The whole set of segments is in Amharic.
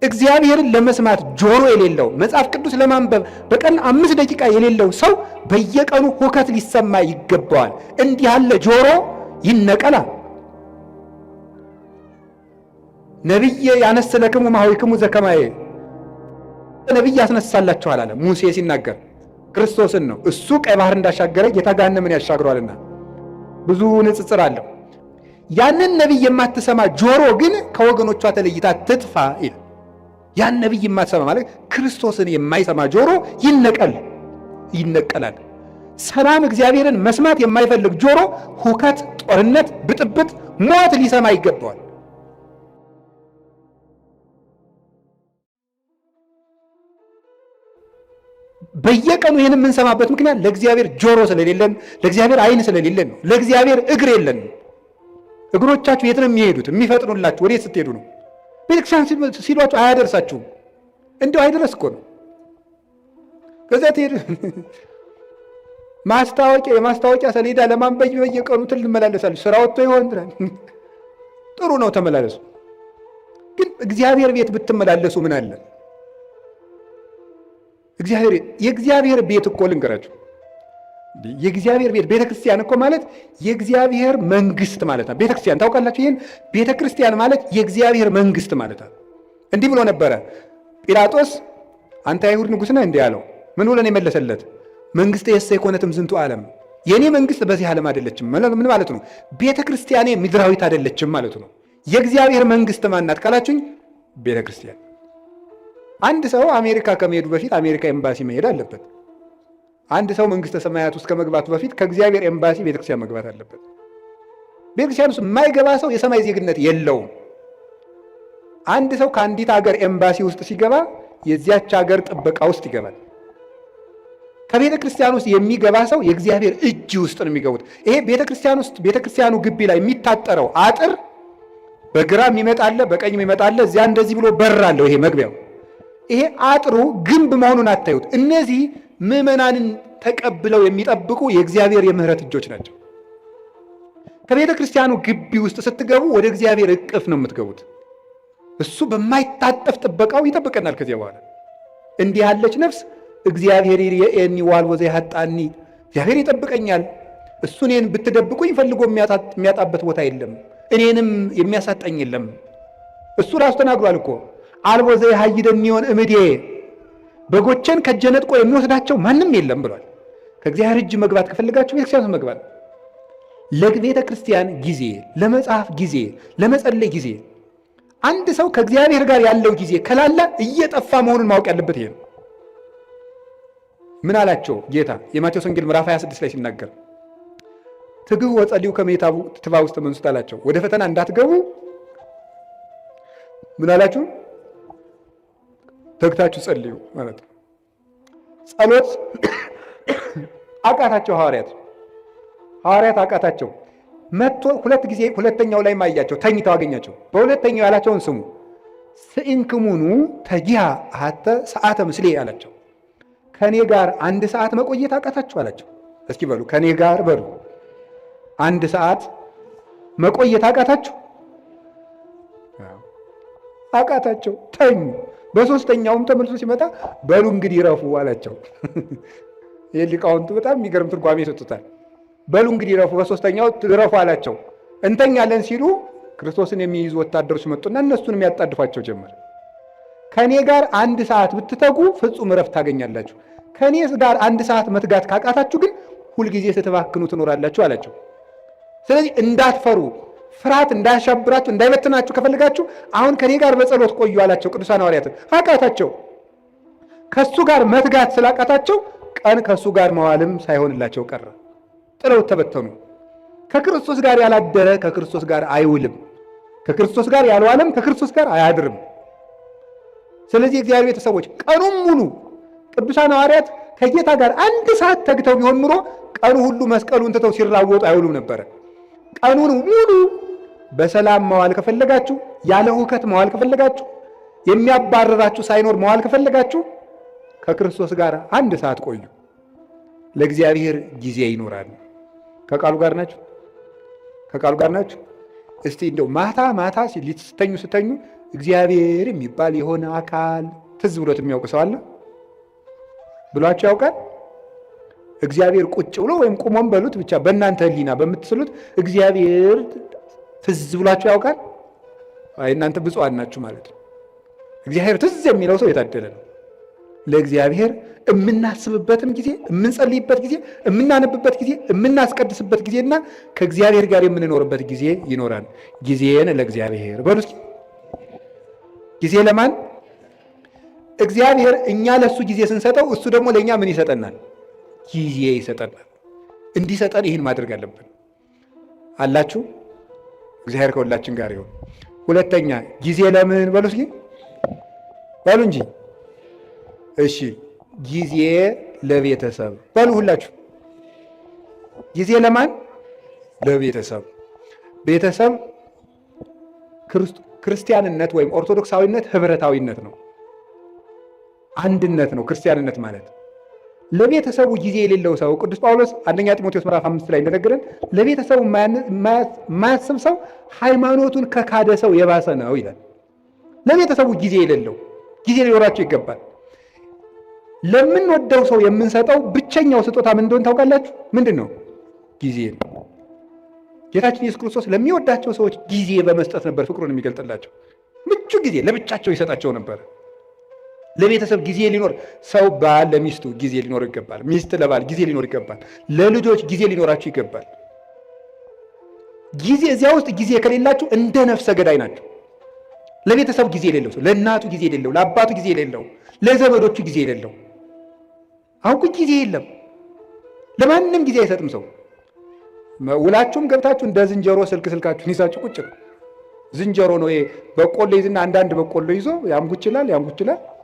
እግዚአብሔርን ለመስማት ጆሮ የሌለው መጽሐፍ ቅዱስ ለማንበብ በቀን 5 ደቂቃ የሌለው ሰው በየቀኑ ሁከት ሊሰማ ይገባዋል። እንዲህ ያለ ጆሮ ይነቀላል። ነቢየ ያነስለክሙ ማኅበይክሙ ዘከማየ ነቢይ ያስነሳላችኋል አለ ሙሴ ሲናገር ክርስቶስን ነው። እሱ ቀይ ባህር እንዳሻገረ ጌታ ገሃነምን ያሻግሯልና ብዙ ንጽጽር አለው። ያንን ነቢይ የማትሰማ ጆሮ ግን ከወገኖቿ ተለይታ ትጥፋ ይላል። ያን ነቢይ የማትሰማ ማለት ክርስቶስን የማይሰማ ጆሮ ይነቀላል። ሰላም እግዚአብሔርን መስማት የማይፈልግ ጆሮ ሁከት፣ ጦርነት፣ ብጥብጥ፣ ሞት ሊሰማ ይገባዋል። በየቀኑ ይህን የምንሰማበት ምክንያት ለእግዚአብሔር ጆሮ ስለሌለን፣ ለእግዚአብሔር ዓይን ስለሌለን ነው። ለእግዚአብሔር እግር የለን። እግሮቻችሁ የት ነው የሚሄዱት? የሚፈጥኑላችሁ ወዴት ስትሄዱ ነው? ቤተክርስቲያን ሲሏችሁ አያደርሳችሁም። እንዲሁ አይደረስ እኮ ነው። ከዚያ ትሄዱ የማስታወቂያ ሰሌዳ ለማንበብ በየቀኑ ትመላለሳለች። ስራ ወጥቶ ይሆን ጥሩ ነው፣ ተመላለሱ። ግን እግዚአብሔር ቤት ብትመላለሱ ምን አለ? የእግዚአብሔር ቤት እኮ ልንገራችሁ፣ የእግዚአብሔር ቤት ቤተክርስቲያን እኮ ማለት የእግዚአብሔር መንግስት ማለት ነው። ቤተክርስቲያን ታውቃላችሁ? ይህን ቤተክርስቲያን ማለት የእግዚአብሔር መንግስት ማለት ነው። እንዲህ ብሎ ነበረ ጲላጦስ፣ አንተ አይሁድ ንጉሥ ነህ እንዲህ አለው። ምን ብሎ ነው የመለሰለት? መንግስት የሰ የኮነትም ዝንቱ ዓለም፣ የእኔ መንግስት በዚህ ዓለም አይደለችም። ምን ማለት ነው? ቤተክርስቲያኔ ምድራዊት አይደለችም ማለቱ ነው። የእግዚአብሔር መንግስት ማናት ካላችሁኝ፣ ቤተክርስቲያን። አንድ ሰው አሜሪካ ከመሄዱ በፊት አሜሪካ ኤምባሲ መሄድ አለበት። አንድ ሰው መንግስተ ሰማያት ውስጥ ከመግባቱ በፊት ከእግዚአብሔር ኤምባሲ ቤተክርስቲያን መግባት አለበት። ቤተክርስቲያን ውስጥ የማይገባ ሰው የሰማይ ዜግነት የለውም። አንድ ሰው ከአንዲት ሀገር ኤምባሲ ውስጥ ሲገባ የዚያች ሀገር ጥበቃ ውስጥ ይገባል። ከቤተ ክርስቲያን ውስጥ የሚገባ ሰው የእግዚአብሔር እጅ ውስጥ ነው የሚገቡት። ይሄ ቤተክርስቲያኑ ግቢ ላይ የሚታጠረው አጥር በግራም ይመጣለ፣ በቀኝም ይመጣለ። እዚያ እንደዚህ ብሎ በር አለው። ይሄ መግቢያው፣ ይሄ አጥሩ ግንብ መሆኑን አታዩት። እነዚህ ምዕመናንን ተቀብለው የሚጠብቁ የእግዚአብሔር የምህረት እጆች ናቸው። ከቤተ ክርስቲያኑ ግቢ ውስጥ ስትገቡ ወደ እግዚአብሔር እቅፍ ነው የምትገቡት። እሱ በማይታጠፍ ጥበቃው ይጠብቀናል። ከዚያ በኋላ እንዲህ ያለች ነፍስ እግዚአብሔር የኤኒ ዋልወ ዘይሐጣኒ፣ እግዚአብሔር ይጠብቀኛል። እሱ እኔን ብትደብቁኝ ፈልጎ የሚያጣበት ቦታ የለም፣ እኔንም የሚያሳጠኝ የለም። እሱ ራሱ ተናግሯል እኮ አልቦ ዘይሐይደኒ እምኔ፣ በጎቼን ከእጄ ነጥቆ የሚወስዳቸው ማንም የለም ብሏል። ከእግዚአብሔር እጅ መግባት ከፈለጋችሁ ቤተክርስቲያን መግባት፣ ለቤተ ክርስቲያን ጊዜ፣ ለመጽሐፍ ጊዜ፣ ለመጸለይ ጊዜ። አንድ ሰው ከእግዚአብሔር ጋር ያለው ጊዜ ከላላ እየጠፋ መሆኑን ማወቅ ያለበት ይሄ ነው። ምን አላቸው ጌታ የማቴዎስ ወንጌል ምዕራፍ 26 ላይ ሲናገር ትግሁ ወጸልዩ ከመ ትባ ውስተ መንሱት አላቸው። ወደ ፈተና እንዳትገቡ ምን አላችሁ? ተግታችሁ ጸልዩ ማለት ነው። ጸሎት አቃታቸው ሐዋርያት አቃታቸው። መጥቶ ሁለት ጊዜ ሁለተኛው ላይ ማያቸው ተኝተው አገኛቸው። በሁለተኛው ያላቸውን ስሙ። ስኢንክሙኑ ተጊሃ አሐተ ሰዓተ ምስሌ አላቸው። ከኔ ጋር 1 ሰዓት መቆየት አቃታችሁ አላቸው። እስኪ በሉ ከኔ ጋር በሉ 1 ሰዓት መቆየት አቃታችሁ? አቃታቸው፣ ተኙ። በሶስተኛውም ተመልሶ ሲመጣ በሉ እንግዲህ ረፉ አላቸው። የሊቃውንቱ በጣም የሚገርም ትርጓሜ ይሰጡታል። በሉ እንግዲህ ረፉ፣ በሶስተኛው ረፉ አላቸው። እንተኛለን ሲሉ ክርስቶስን የሚይዙ ወታደሮች መጡና እነሱን የሚያጣድፏቸው ጀመር። ከኔ ጋር 1 ሰዓት ብትተጉ ፍጹም እረፍት ታገኛላችሁ። ከኔ ጋር 1 ሰዓት መትጋት ካቃታችሁ ግን ሁልጊዜ ስትባክኑ ትኖራላችሁ አላቸው። ስለዚህ እንዳትፈሩ፣ ፍርሃት እንዳያሻብራችሁ፣ እንዳይበትናችሁ ከፈልጋችሁ አሁን ከኔ ጋር በጸሎት ቆዩ አላቸው። ቅዱሳን ሐዋርያትን አቃታቸው። ከሱ ጋር መትጋት ስላቃታቸው ቀን ከሱ ጋር መዋልም ሳይሆንላቸው ቀረ። ጥለው ተበተኑ። ከክርስቶስ ጋር ያላደረ ከክርስቶስ ጋር አይውልም፣ ከክርስቶስ ጋር ያልዋለም ከክርስቶስ ጋር አያድርም። ስለዚህ እግዚአብሔር ቤተሰቦች ቀኑን ሙሉ ቅዱሳን ሐዋርያት ከጌታ ጋር 1 ሰዓት ተግተው ቢሆን ኑሮ ቀኑ ሁሉ መስቀሉን ትተው ሲራወጡ አይውሉም ነበረ። ቀኑን ሙሉ በሰላም መዋል ከፈለጋችሁ፣ ያለ ሁከት መዋል ከፈለጋችሁ፣ የሚያባረራችሁ ሳይኖር መዋል ከፈለጋችሁ ከክርስቶስ ጋር 1 ሰዓት ቆዩ። ለእግዚአብሔር ጊዜ ይኖራል። ከቃሉ ጋር ናችሁ? ከቃሉ ጋር ናችሁ? እስቲ እንደው ማታ ስተኙ እግዚአብሔር የሚባል የሆነ አካል ትዝ ብሎት የሚያውቅ ሰው አለ ብሏቸው ያውቃል? እግዚአብሔር ቁጭ ብሎ ወይም ቁሞም በሉት ብቻ በእናንተ ሕሊና በምትስሉት እግዚአብሔር ትዝ ብሏቸው ያውቃል? አይ እናንተ ብፁዓን ናችሁ ማለት ነው። እግዚአብሔር ትዝ የሚለው ሰው የታደለ ነው። ለእግዚአብሔር የምናስብበትም ጊዜ፣ የምንጸልይበት ጊዜ፣ የምናነብበት ጊዜ፣ የምናስቀድስበት ጊዜና ከእግዚአብሔር ጋር የምንኖርበት ጊዜ ይኖራል። ጊዜን ለእግዚአብሔር በሉ እስኪ። ጊዜ ለማን? እግዚአብሔር እኛ ለእሱ ጊዜ ስንሰጠው እሱ ደግሞ ለእኛ ምን ይሰጠናል? ጊዜ ይሰጠናል። እንዲሰጠን ይህን ማድረግ አለብን። አላችሁ? እግዚአብሔር ከሁላችን ጋር ይሁን። ሁለተኛ ጊዜ ለምን በሉ እስኪ በሉ እንጂ። እሺ ጊዜ ለቤተሰብ በሉ ሁላችሁ። ጊዜ ለማን? ለቤተሰብ። ቤተሰብ ክርስቲያንነት ወይም ኦርቶዶክሳዊነት ህብረታዊነት ነው፣ አንድነት ነው ክርስቲያንነት ማለት። ለቤተሰቡ ጊዜ የሌለው ሰው ቅዱስ ጳውሎስ አንደኛ ጢሞቴዎስ ምዕራፍ 5 ላይ እንደነገረን ለቤተሰቡ የማያስብ ሰው ሃይማኖቱን ከካደ ሰው የባሰ ነው ይላል። ለቤተሰቡ ጊዜ የሌለው፣ ጊዜ ሊኖራቸው ይገባል። ለምንወደው ሰው የምንሰጠው ብቸኛው ስጦታ ምን እንደሆነ ታውቃላችሁ? ምንድን ነው? ጊዜ ነው። ጌታችን ኢየሱስ ክርስቶስ ለሚወዳቸው ሰዎች ጊዜ በመስጠት ነበር ፍቅሩን የሚገልጥላቸው። ምቹ ጊዜ ለብቻቸው ይሰጣቸው ነበር። ለቤተሰብ ጊዜ ሊኖር ሰው ባል ለሚስቱ ጊዜ ሊኖር ይገባል። ሚስት ለባል ጊዜ ሊኖር ይገባል። ለልጆች ጊዜ ሊኖራቸው ይገባል። ጊዜ እዚያ ውስጥ ጊዜ ከሌላችሁ እንደ ነፍሰ ገዳይ ናቸው። ለቤተሰብ ጊዜ የሌለው ሰው፣ ለእናቱ ጊዜ የሌለው፣ ለአባቱ ጊዜ የሌለው፣ ለዘመዶቹ ጊዜ የሌለው። አሁን ጊዜ የለም፣ ለማንም ጊዜ አይሰጥም ሰው። ውላችሁም ገብታችሁ እንደ ዝንጀሮ ስልካችሁን ይዛችሁ ቁጭ ነው። ዝንጀሮ ነው በቆሎ ይዝና አንዳንድ በቆሎ ይዞ ያምጉችላል።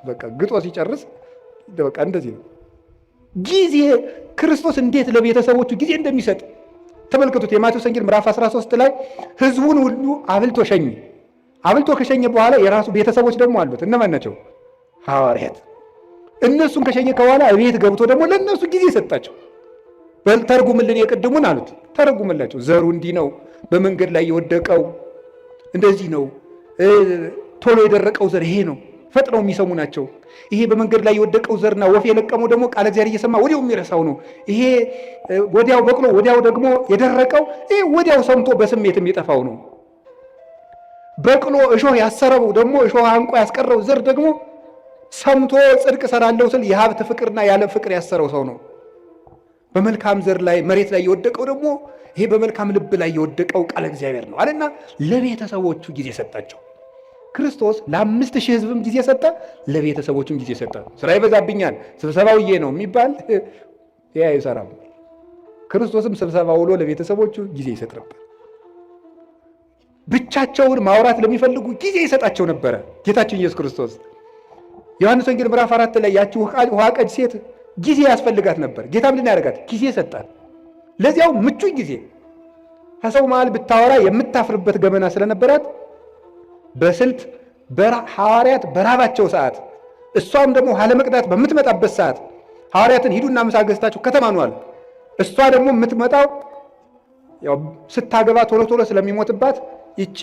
በቃ ግጦ ሲጨርስ በቃ እንደዚህ ነው። ጊዜ ክርስቶስ እንዴት ለቤተሰቦቹ ጊዜ እንደሚሰጥ ተመልከቱት። የማቴዎስ ወንጌል ምዕራፍ 13 ላይ ሕዝቡን ሁሉ አብልቶ ሸኘ። አብልቶ ከሸኘ በኋላ የራሱ ቤተሰቦች ደግሞ አሉት። እነማን ናቸው? ሐዋርያት። እነሱን ከሸኘ በኋላ ቤት ገብቶ ደግሞ ለእነሱ ጊዜ ሰጣቸው። ተርጉምልን የቅድሙን አሉት። ተረጉምላቸው። ዘሩ እንዲህ ነው፣ በመንገድ ላይ የወደቀው እንደዚህ ነው፣ ቶሎ የደረቀው ዘር ይሄ ነው፣ ፈጥነው የሚሰሙ ናቸው። ይሄ በመንገድ ላይ የወደቀው ዘርና ወፍ የለቀመው ደግሞ ቃለ እግዚአብሔር እየሰማ ወዲያው የሚረሳው ነው። ይሄ ወዲያው በቅሎ ወዲያው ደግሞ የደረቀው ይሄ ወዲያው ሰምቶ በስሜት የሚጠፋው ነው። በቅሎ እሾህ ያሰረው ደግሞ እሾህ አንቆ ያስቀረው ዘር ደግሞ ሰምቶ ጽድቅ እሰራለሁ ስል የሀብት ፍቅርና የዓለም ፍቅር ያሰረው ሰው ነው። በመልካም ዘር ላይ መሬት ላይ የወደቀው ደግሞ ይሄ በመልካም ልብ ላይ የወደቀው ቃለ እግዚአብሔር ነው አለና ለቤተሰቦቹ ጊዜ ሰጣቸው። ክርስቶስ ለ5000 ሕዝብም ጊዜ ሰጠ፣ ለቤተሰቦቹም ጊዜ ሰጠ። ስራ ይበዛብኛል ስብሰባውዬ ነው የሚባል ይሄ አይሰራም። ክርስቶስም ስብሰባ ውሎ ለቤተሰቦቹ ጊዜ ይሰጥ ነበር። ብቻቸውን ማውራት ለሚፈልጉ ጊዜ ይሰጣቸው ነበረ ጌታችን ኢየሱስ ክርስቶስ። ዮሐንስ ወንጌል ምዕራፍ 4 ላይ ያቺ ውሃ ቀጅ ሴት ጊዜ ያስፈልጋት ነበር። ጌታ ምን ያደርጋት? ጊዜ ሰጣት። ለዚያው ምቹ ጊዜ። ከሰው መሃል ብታወራ የምታፍርበት ገመና ስለነበራት በስልት ሐዋርያት በራባቸው ሰዓት፣ እሷም ደግሞ ውሃ ለመቅዳት በምትመጣበት ሰዓት ሐዋርያትን ሂዱና ምሳ ገዝታችሁ ከተማ ነው አለ። እሷ ደግሞ የምትመጣው ያው ስታገባ ቶሎ ቶሎ ስለሚሞትባት ይቺ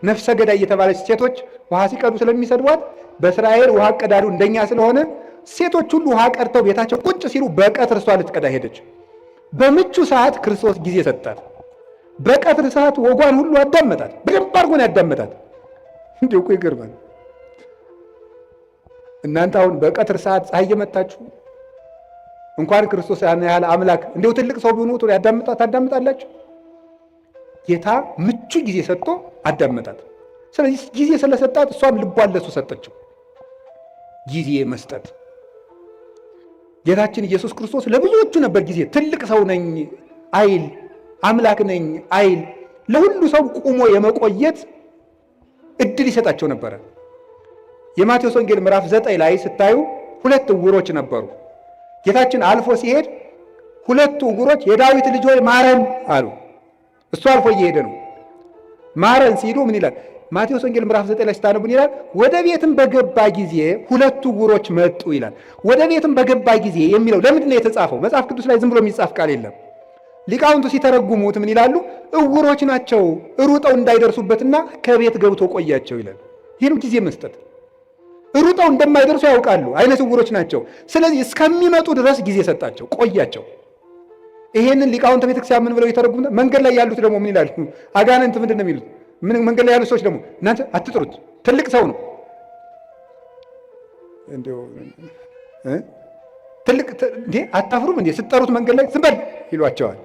ነፍሰ ገዳይ እየተባለች ሴቶች ውሃ ሲቀዱ ስለሚሰድቧት በእስራኤል ውሃ ቀዳዱ እንደኛ ስለሆነ ሴቶች ሁሉ ውሃ ቀድተው ቤታቸው ቁጭ ሲሉ በቀትር እሷ ልትቀዳ ሄደች። በምቹ ሰዓት ክርስቶስ ጊዜ ሰጣት። በቀትር ሰዓት ወጓን ሁሉ አዳመጣት። በደንብ አድርጎ ነው ያዳመጣት። እንዲሁ እኮ ይገርማል። እናንተ አሁን በቀትር ሰዓት ፀሐይ እየመታችሁ እንኳን ክርስቶስ ያን ያህል አምላክ እንዲሁ ትልቅ ሰው ቢሆኑ ታዳምጣላችሁ። ጌታ ምቹ ጊዜ ሰጥቶ አዳመጣት። ስለዚህ ጊዜ ስለሰጣት እሷም ልቧን ለሱ ሰጠችው። ጊዜ መስጠት ጌታችን ኢየሱስ ክርስቶስ ለብዙዎቹ ነበር ጊዜ። ትልቅ ሰው ነኝ አይል፣ አምላክ ነኝ አይል፣ ለሁሉ ሰው ቁሞ የመቆየት እድል ይሰጣቸው ነበረ። የማቴዎስ ወንጌል ምዕራፍ 9 ላይ ስታዩ 2 ዕውሮች ነበሩ። ጌታችን አልፎ ሲሄድ 2 ዕውሮች የዳዊት ልጅ ሆይ ማረን አሉ። እሱ አልፎ እየሄደ ነው። ማረን ሲሉ ምን ይላል? ማቴዎስ ወንጌል ምዕራፍ 9 ላይ ስታነቡ ይላል ወደ ቤትም በገባ ጊዜ 2 ዕውሮች መጡ ይላል። ወደ ቤትም በገባ ጊዜ የሚለው ለምንድን ነው የተጻፈው? መጽሐፍ ቅዱስ ላይ ዝም ብሎ የሚጻፍ ቃል የለም። ሊቃውንቱ ሲተረጉሙት ምን ይላሉ? ዕውሮች ናቸው ሩጠው እንዳይደርሱበትና ከቤት ገብቶ ቆያቸው ይላል። ይህን ጊዜ መስጠት። ሩጠው እንደማይደርሱ ያውቃሉ፣ አይነ ስውሮች ናቸው። ስለዚህ እስከሚመጡ ድረስ ጊዜ ሰጣቸው፣ ቆያቸው። ይሄንን ሊቃውንተ ቤተክርስቲያን ምን ብለው የተረጉሙ? መንገድ ላይ ያሉት ደግሞ ምን ይላሉ? አጋንንት ምንድን ነው የሚሉት? መንገድ ላይ ያሉት ሰዎች ደግሞ እናንተ አትጥሩት፣ ትልቅ ሰው ነው እንደው ትልቅ እንዴ አታፍሩም እንዴ ስትጠሩት መንገድ ላይ ዝም በል ይሏቸዋል።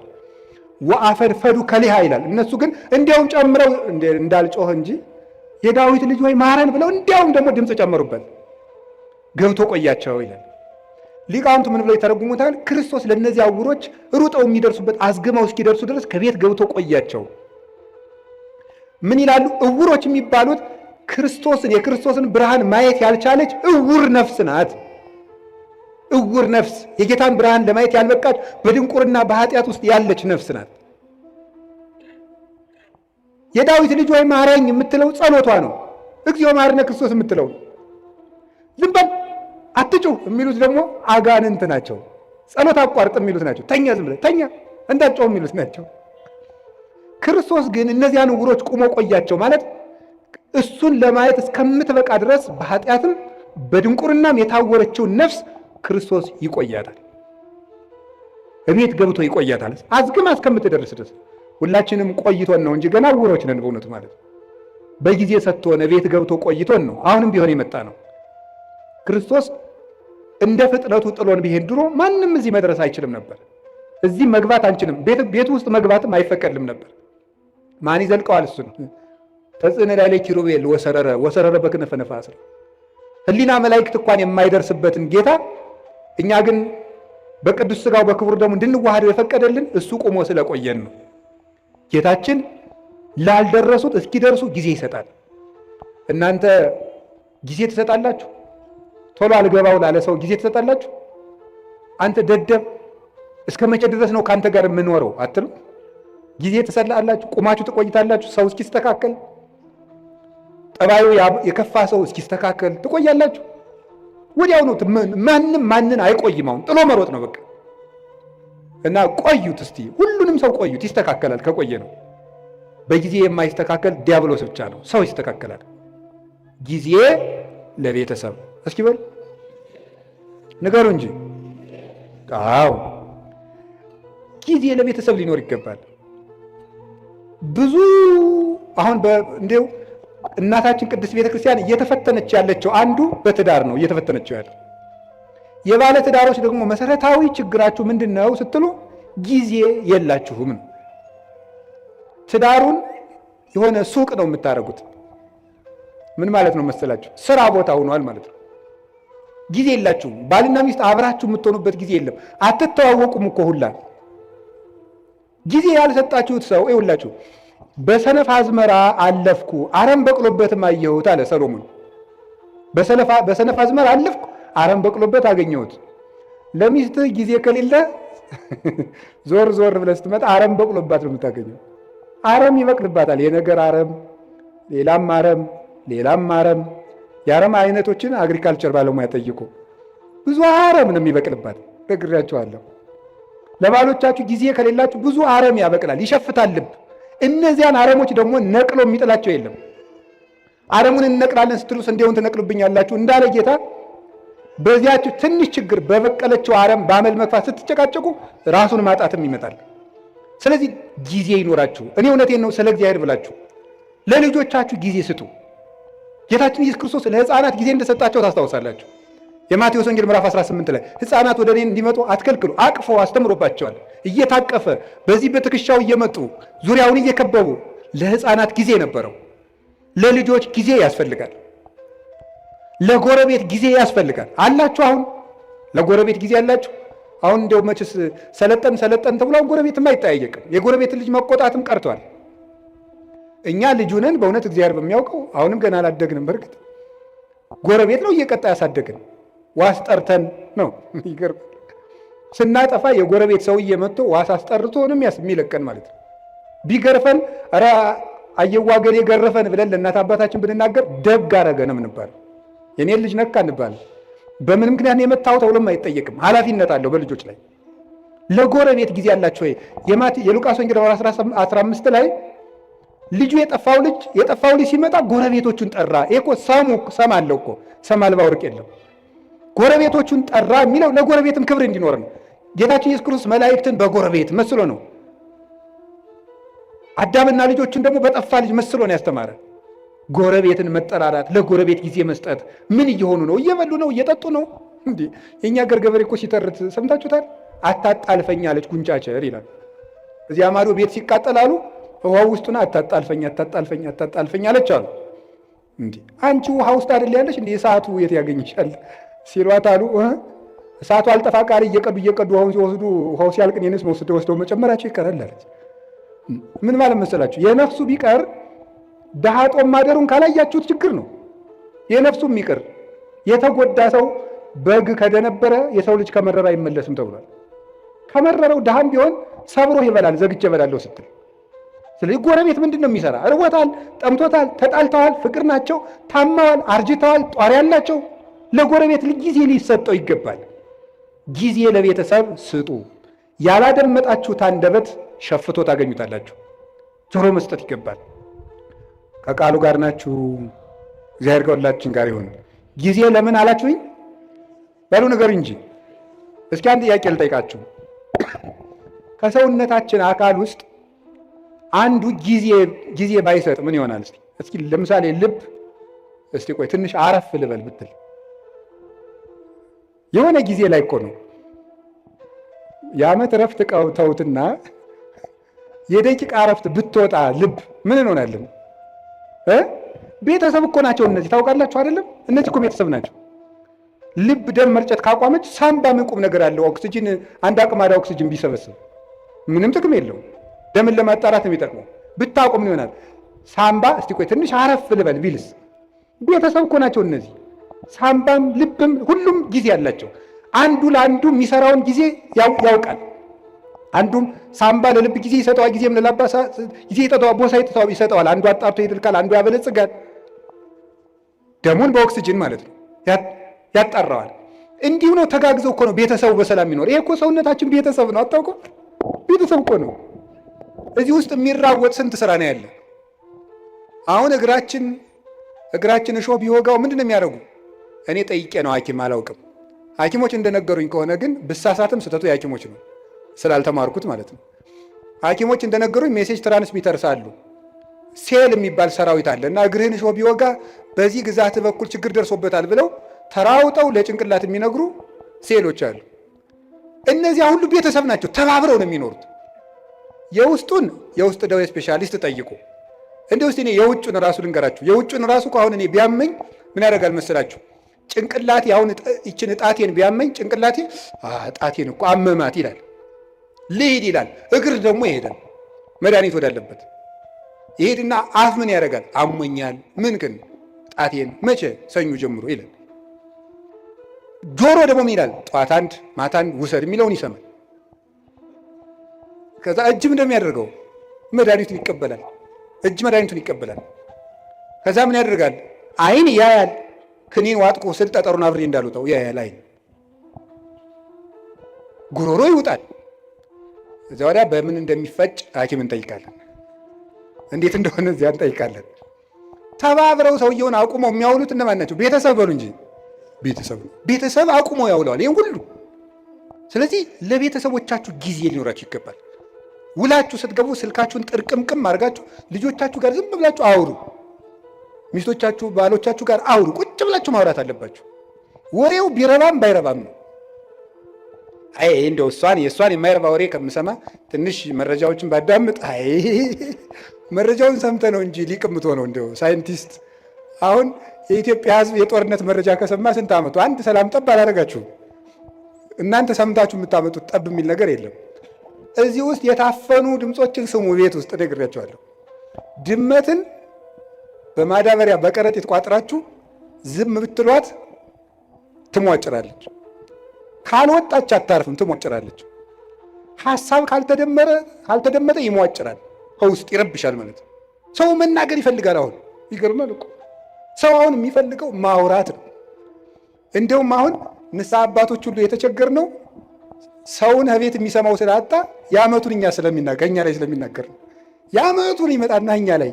ወአፈድፈዱ ከሊሃ ይላል። እነሱ ግን እንዲያውም ጨምረው እንዳልጮህ እንጂ የዳዊት ልጅ ወይ ማረን ብለው እንዲያውም ደግሞ ድምፅ ጨመሩበት። ገብቶ ቆያቸው ይላል። ሊቃውንቱ ምን ብለው ይተረጉሙታል? ክርስቶስ ለእነዚህ ዕውሮች ሩጠው የሚደርሱበት አዝግመው እስኪደርሱ ድረስ ከቤት ገብቶ ቆያቸው። ምን ይላሉ? ዕውሮች የሚባሉት ክርስቶስን የክርስቶስን ብርሃን ማየት ያልቻለች ዕውር ነፍስ ናት። ዕውር ነፍስ የጌታን ብርሃን ለማየት ያልበቃች በድንቁርና በኃጢአት ውስጥ ያለች ነፍስ ናት። የዳዊት ልጅ ወይ ማረኝ የምትለው ጸሎቷ ነው። እግዚኦ መሐረነ ክርስቶስ የምትለው ዝም በል አትጩህ የሚሉት ደግሞ አጋንንት ናቸው። ጸሎት አቋርጥ የሚሉት ናቸው። ተኛ ዝም ብለህ ተኛ እንዳትጮህ የሚሉት ናቸው። ክርስቶስ ግን እነዚያን ዕውሮች ቁሞ ቆያቸው ማለት እሱን ለማየት እስከምትበቃ ድረስ በኃጢአትም በድንቁርናም የታወረችውን ነፍስ ክርስቶስ ይቆያታል። እቤት ገብቶ ይቆያታል አዝግማ እስከምትደርስ ድረስ። ሁላችንም ቆይቶን ነው እንጂ ገና ዕውሮች ነን በእውነቱ ማለት በጊዜ ሰጥቶን እቤት ገብቶ ቆይቶን ነው አሁንም ቢሆን የመጣ ነው። ክርስቶስ እንደ ፍጥረቱ ጥሎን ቢሄድ ድሮ ማንም እዚህ መድረስ አይችልም ነበር። እዚህ መግባት አንችልም። ቤቱ ውስጥ መግባትም አይፈቀድልም ነበር። ማን ይዘልቀዋል? እሱን ተጽዕነ ላዕሌኪ ኪሩቤል ወሰረረ በክነፈ ነፋስ። ሕሊና መላእክት እንኳን የማይደርስበትን ጌታ እኛ ግን በቅዱስ ሥጋው በክቡር ደሙ እንድንዋሃደው የፈቀደልን እሱ ቆሞ ስለቆየን ነው። ጌታችን ላልደረሱት እስኪደርሱ ጊዜ ይሰጣል። እናንተ ጊዜ ትሰጣላችሁ? ቶሎ አልገባው ላለ ሰው ጊዜ ትሰጣላችሁ? አንተ ደደብ እስከ መቼ ድረስ ነው ከአንተ ጋር የምኖረው አትሉ? ጊዜ ትሰጣላችሁ? ቁማችሁ ትቆይታላችሁ? ሰው እስኪስተካከል፣ ጠባዩ የከፋ ሰው እስኪስተካከል ትቆያላችሁ? ወዲያው ነው። ማንን አይቆይም። አሁን ጥሎ መሮጥ ነው በቃ። እና ቆዩት እስቲ፣ ሁሉንም ሰው ቆዩት፣ ይስተካከላል ከቆየ ነው። በጊዜ የማይስተካከል ዲያብሎስ ብቻ ነው። ሰው ይስተካከላል። ጊዜ ለቤተሰብ እስኪ በል ንገሩ እንጂ። አዎ ጊዜ ለቤተሰብ ሊኖር ይገባል። ብዙ አሁን እንዴው እናታችን ቅድስት ቤተክርስቲያን እየተፈተነች ያለችው አንዱ በትዳር ነው እየተፈተነችው ያለው። የባለ ትዳሮች ደግሞ መሰረታዊ ችግራችሁ ምንድን ነው ስትሉ ጊዜ የላችሁም። ትዳሩን የሆነ ሱቅ ነው የምታደርጉት። ምን ማለት ነው መሰላችሁ? ስራ ቦታ ሆኗል ማለት ነው። ጊዜ የላችሁም። ባልና ሚስት አብራችሁ የምትሆኑበት ጊዜ የለም። አትተዋወቁም እኮ ሁላ። ጊዜ ያልሰጣችሁት ሰው ይኸውላችሁ፣ በሰነፍ አዝመራ አለፍኩ አረም በቅሎበትም አየሁት አለ ሰሎሞን። በሰነፍ አዝመራ አለፍኩ አረም በቅሎበት አገኘሁት። ለሚስትህ ጊዜ ከሌለ ዞር ዞር ብለህ ስትመጣ አረም በቅሎባት ነው የምታገኘው። አረም ይበቅልባታል። የነገር አረም፣ ሌላም አረም፣ ሌላም አረም። የአረም አይነቶችን አግሪካልቸር ባለሙያ ጠይቁ። ብዙ አረም ነው የሚበቅልባት። ነግሬያችኋለሁ። ለባሎቻችሁ ጊዜ ከሌላችሁ ብዙ አረም ያበቅላል፣ ይሸፍታል ልብ። እነዚያን አረሞች ደግሞ ነቅሎ የሚጥላቸው የለም። አረሙን እንነቅላለን ስትሉ እንዲሁን ትነቅሉብኛላችሁ እንዳለ ጌታ በዚያችሁ ትንሽ ችግር በበቀለችው አረም በአመል መግፋት ስትጨቃጨቁ ራሱን ማጣትም ይመጣል። ስለዚህ ጊዜ ይኖራችሁ። እኔ እውነቴን ነው ስለ እግዚአብሔር ብላችሁ ለልጆቻችሁ ጊዜ ስጡ። ጌታችን ኢየሱስ ክርስቶስ ለሕፃናት ጊዜ እንደሰጣቸው ታስታውሳላችሁ። የማቴዎስ ወንጌል ምዕራፍ 18 ላይ ሕፃናት ወደ እኔ እንዲመጡ አትከልክሉ፣ አቅፎ አስተምሮባቸዋል። እየታቀፈ በዚህ በትከሻው እየመጡ ዙሪያውን እየከበቡ ለሕፃናት ጊዜ ነበረው። ለልጆች ጊዜ ያስፈልጋል። ለጎረቤት ጊዜ ያስፈልጋል። አላችሁ? አሁን ለጎረቤት ጊዜ አላችሁ? አሁን እንደው መችስ ሰለጠን ተብሎ ጎረቤትም አይጠያየቅም። የጎረቤት ልጅ መቆጣትም ቀርቷል። እኛ ልጁ ነን በእውነት እግዚአብሔር በሚያውቀው አሁንም ገና አላደግንም። በርግጥ ጎረቤት ነው እየቀጣ ያሳደግን። ዋስ ጠርተን ነው ይገርም። ስናጠፋ የጎረቤት ሰውዬ መጥቶ ዋስ አስጠርቶ ነው የሚለቀን ማለት ነው። ቢገርፈን ኧረ አየዋገን የገረፈን ብለን ለእናት አባታችን ብንናገር ደግ አረገ ነው የምንባለው። የኔን ልጅ ነካ እንባል። በምን ምክንያት የመታው ተብሎም አይጠየቅም። ኃላፊነት አለው በልጆች ላይ። ለጎረቤት ጊዜ ያላችሁ ወይ? የሉቃስ ወንጌል 15 ላይ ልጁ የጠፋው ልጅ ሲመጣ ጎረቤቶቹን ጠራ። ይሄ እኮ ሰም አለው እኮ ሰም አልባ ወርቅ የለም። ጎረቤቶቹን ጠራ የሚለው ለጎረቤትም ክብር እንዲኖር ነው። ጌታችን ኢየሱስ ክርስቶስ መላእክትን በጎረቤት መስሎ ነው። አዳምና ልጆቹን ደግሞ በጠፋ ልጅ መስሎ ነው ያስተማረ። ጎረቤትን መጠራራት፣ ለጎረቤት ጊዜ መስጠት። ምን እየሆኑ ነው? እየበሉ ነው? እየጠጡ ነው? እንዴ የኛ ሀገር ገበሬ እኮ ሲተርት ሰምታችሁታል? አታጣልፈኝ አለች ጉንጫቸር ይላል። እዚያ ማዶ ቤት ሲቃጠላሉ ውሃው ውስጡና አታጣልፈኝ አለች አሉ። እንዴ አንቺ ውሃ ውስጥ አይደል ያለሽ እንዴ? እሳቱ የት ያገኝሻል ሲሏት አሉ እሳቱ አልጠፋ ቃል እየቀዱ ውሃውን ሲወስዱ ውሃው ሲያልቅ እኔንስ ወስደው መጨመራቸው ይቀራል አለች። ምን ማለት መሰላችሁ? የነፍሱ ቢቀር ድሃ ጦም ማደሩን ካላያችሁት ችግር ነው። የነፍሱም ይቅር የተጎዳ ሰው በግ ከደነበረ የሰው ልጅ ከመረረ አይመለስም ተብሏል። ከመረረው ድሃም ቢሆን ሰብሮ ይበላል ዘግቼ እበላለሁ ስትል። ስለዚህ ጎረቤት ምንድን ነው የሚሰራ? እርቦታል፣ ጠምቶታል፣ ተጣልተዋል፣ ፍቅር ናቸው፣ ታማዋል፣ አርጅተዋል፣ ጧሪ ያላቸው። ለጎረቤት ጊዜ ሊሰጠው ይገባል። ጊዜ ለቤተሰብ ስጡ። ያላደመጣችሁት አንደበት ሸፍቶ ታገኙታላችሁ። ጆሮ መስጠት ይገባል። ከቃሉ ጋር ናችሁ። እግዚአብሔር ከሁላችን ጋር ይሁን። ጊዜ ለምን አላችሁኝ? በሉ ነገር እንጂ። እስኪ አንድ ጥያቄ ልጠይቃችሁ። ከሰውነታችን አካል ውስጥ አንዱ ጊዜ ባይሰጥ ምን ይሆናል? እስኪ ለምሳሌ ልብ፣ እስቲ ቆይ ትንሽ አረፍ ልበል ብትል የሆነ ጊዜ ላይ እኮ ነው የዓመት እረፍት ተውትና የደቂቃ እረፍት ብትወጣ ልብ ምን እንሆናለን? ቤተሰብ እኮ ናቸው እነዚህ። ታውቃላችሁ አይደለም? እነዚህ እኮ ቤተሰብ ናቸው። ልብ ደም መርጨት ካቋመች ሳምባ ምን ቁም ነገር አለው? ኦክሲጅን አንድ አቅማዳ ኦክሲጅን ቢሰበስብ ምንም ጥቅም የለውም። ደምን ለማጣራት የሚጠቅመው ብታቆም ምን ይሆናል? ሳምባ እስቲ ቆይ ትንሽ አረፍ ልበል ቢልስ? ቤተሰብ እኮ ናቸው እነዚህ። ሳምባም ልብም ሁሉም ጊዜ አላቸው። አንዱ ለአንዱ የሚሰራውን ጊዜ ያውቃል። አንዱም ሳምባ ለልብ ጊዜ ይሰጠዋል፣ ጊዜም ለላባ ጊዜ ቦሳ ይሰጠዋል። አንዱ አጣርቶ ይድልካል፣ አንዱ ያበለጽጋል። ደሙን በኦክሲጅን ማለት ነው ያጣራዋል። እንዲሁ ነው። ተጋግዘው እኮ ነው ቤተሰቡ በሰላም የሚኖር። ይሄ እኮ ሰውነታችን ቤተሰብ ነው። አታውቁም? ቤተሰብ እኮ ነው። እዚህ ውስጥ የሚራወጥ ስንት ስራ ነው ያለ። አሁን እግራችን እሾህ ቢወጋው ምንድን ነው የሚያደርጉ? እኔ ጠይቄ ነው ሐኪም አላውቅም። ሐኪሞች እንደነገሩኝ ከሆነ ግን ብሳሳትም ስህተቱ የሐኪሞች ነው ስላልተማርኩት ማለት ነው። ሐኪሞች እንደነገሩኝ ሜሴጅ ትራንስሚተርስ አሉ። ሴል የሚባል ሰራዊት አለ እና እግርህን እሾህ ቢወጋ በዚህ ግዛት በኩል ችግር ደርሶበታል ብለው ተራውጠው ለጭንቅላት የሚነግሩ ሴሎች አሉ። እነዚያ ሁሉ ቤተሰብ ናቸው። ተባብረው ነው የሚኖሩት። የውስጥ ደዌ ስፔሻሊስት ጠይቁ። እንደ ውስጥ እኔ የውጩን ራሱ ልንገራችሁ። የውጩን ራሱ አሁን እኔ ቢያመኝ ምን ያደርጋል መሰላችሁ? ጭንቅላቴ አሁን ይችን ጣቴን ቢያመኝ ጭንቅላቴ ጣቴን እኮ አመማት ይላል፣ ልሂድ ይላል። እግር ደግሞ ይሄዳል መድኃኒት ወዳለበት ይሄድና አፍ ምን ያደርጋል? አሞኛል። ምን ግን ጣቴን መቼ? ሰኞ ጀምሮ ይላል። ጆሮ ደግሞ ምን ይላል? ጠዋት አንድ ማታ አንድ ውሰድ የሚለውን ይሰማል። ከዛ እጅም እንደሚያደርገው መድኃኒቱን ይቀበላል። እጅ መድኃኒቱን ይቀበላል። ከዛ ምን ያደርጋል? አይን ያያል። ክኒን ዋጥቆ ስል ጠጠሩን አብሬ እንዳልወጣው ያያል። አይን ጉሮሮ ይውጣል። እዚያ ወዲያ በምን እንደሚፈጭ ሐኪም እንጠይቃለን። እንዴት እንደሆነ እዚያ እንጠይቃለን። ተባብረው ሰውየውን አቁመው የሚያውሉት እነማን ናቸው? ቤተሰብ በሉ እንጂ ቤተሰብ አቁመው ያውለዋል ይህን ሁሉ። ስለዚህ ለቤተሰቦቻችሁ ጊዜ ሊኖራችሁ ይገባል። ውላችሁ ስትገቡ ስልካችሁን ጥርቅምቅም አድርጋችሁ ልጆቻችሁ ጋር ዝም ብላችሁ አውሩ። ሚስቶቻችሁ ባሎቻችሁ ጋር አውሩ። ቁጭ ብላችሁ ማውራት አለባችሁ። ወሬው ቢረባም ባይረባም ነው። አይ እንደው የእሷን የማይረባ ወሬ ከምሰማ ትንሽ መረጃዎችን ባዳምጥ። አይ መረጃውን ሰምተ ነው እንጂ ሊቅምቶ ነው እንደው ሳይንቲስት። አሁን የኢትዮጵያ ሕዝብ የጦርነት መረጃ ከሰማ ስንት ዓመቱ? አንድ ሰላም ጠብ አላደረጋችሁም። እናንተ ሰምታችሁ የምታመጡት ጠብ የሚል ነገር የለም። እዚህ ውስጥ የታፈኑ ድምፆችን ስሙ። ቤት ውስጥ ነግሬያቸዋለሁ። ድመትን በማዳበሪያ በከረጢት ቋጥራችሁ ዝም ብትሏት ትሟጭራለች። ካልወጣች አታርፍም፣ ትሟጭራለች። ሀሳብ ካልተደመጠ ይሟጭራል፣ ከውስጥ ይረብሻል ማለት ነው። ሰው መናገር ይፈልጋል። አሁን ይገርማል እኮ ሰው አሁን የሚፈልገው ማውራት ነው። እንደውም አሁን ንስሐ አባቶች ሁሉ የተቸገርነው ሰውን ቤት የሚሰማው ስላጣ የዓመቱን ከእኛ ላይ ስለሚናገር ነው። የዓመቱን ይመጣና እኛ ላይ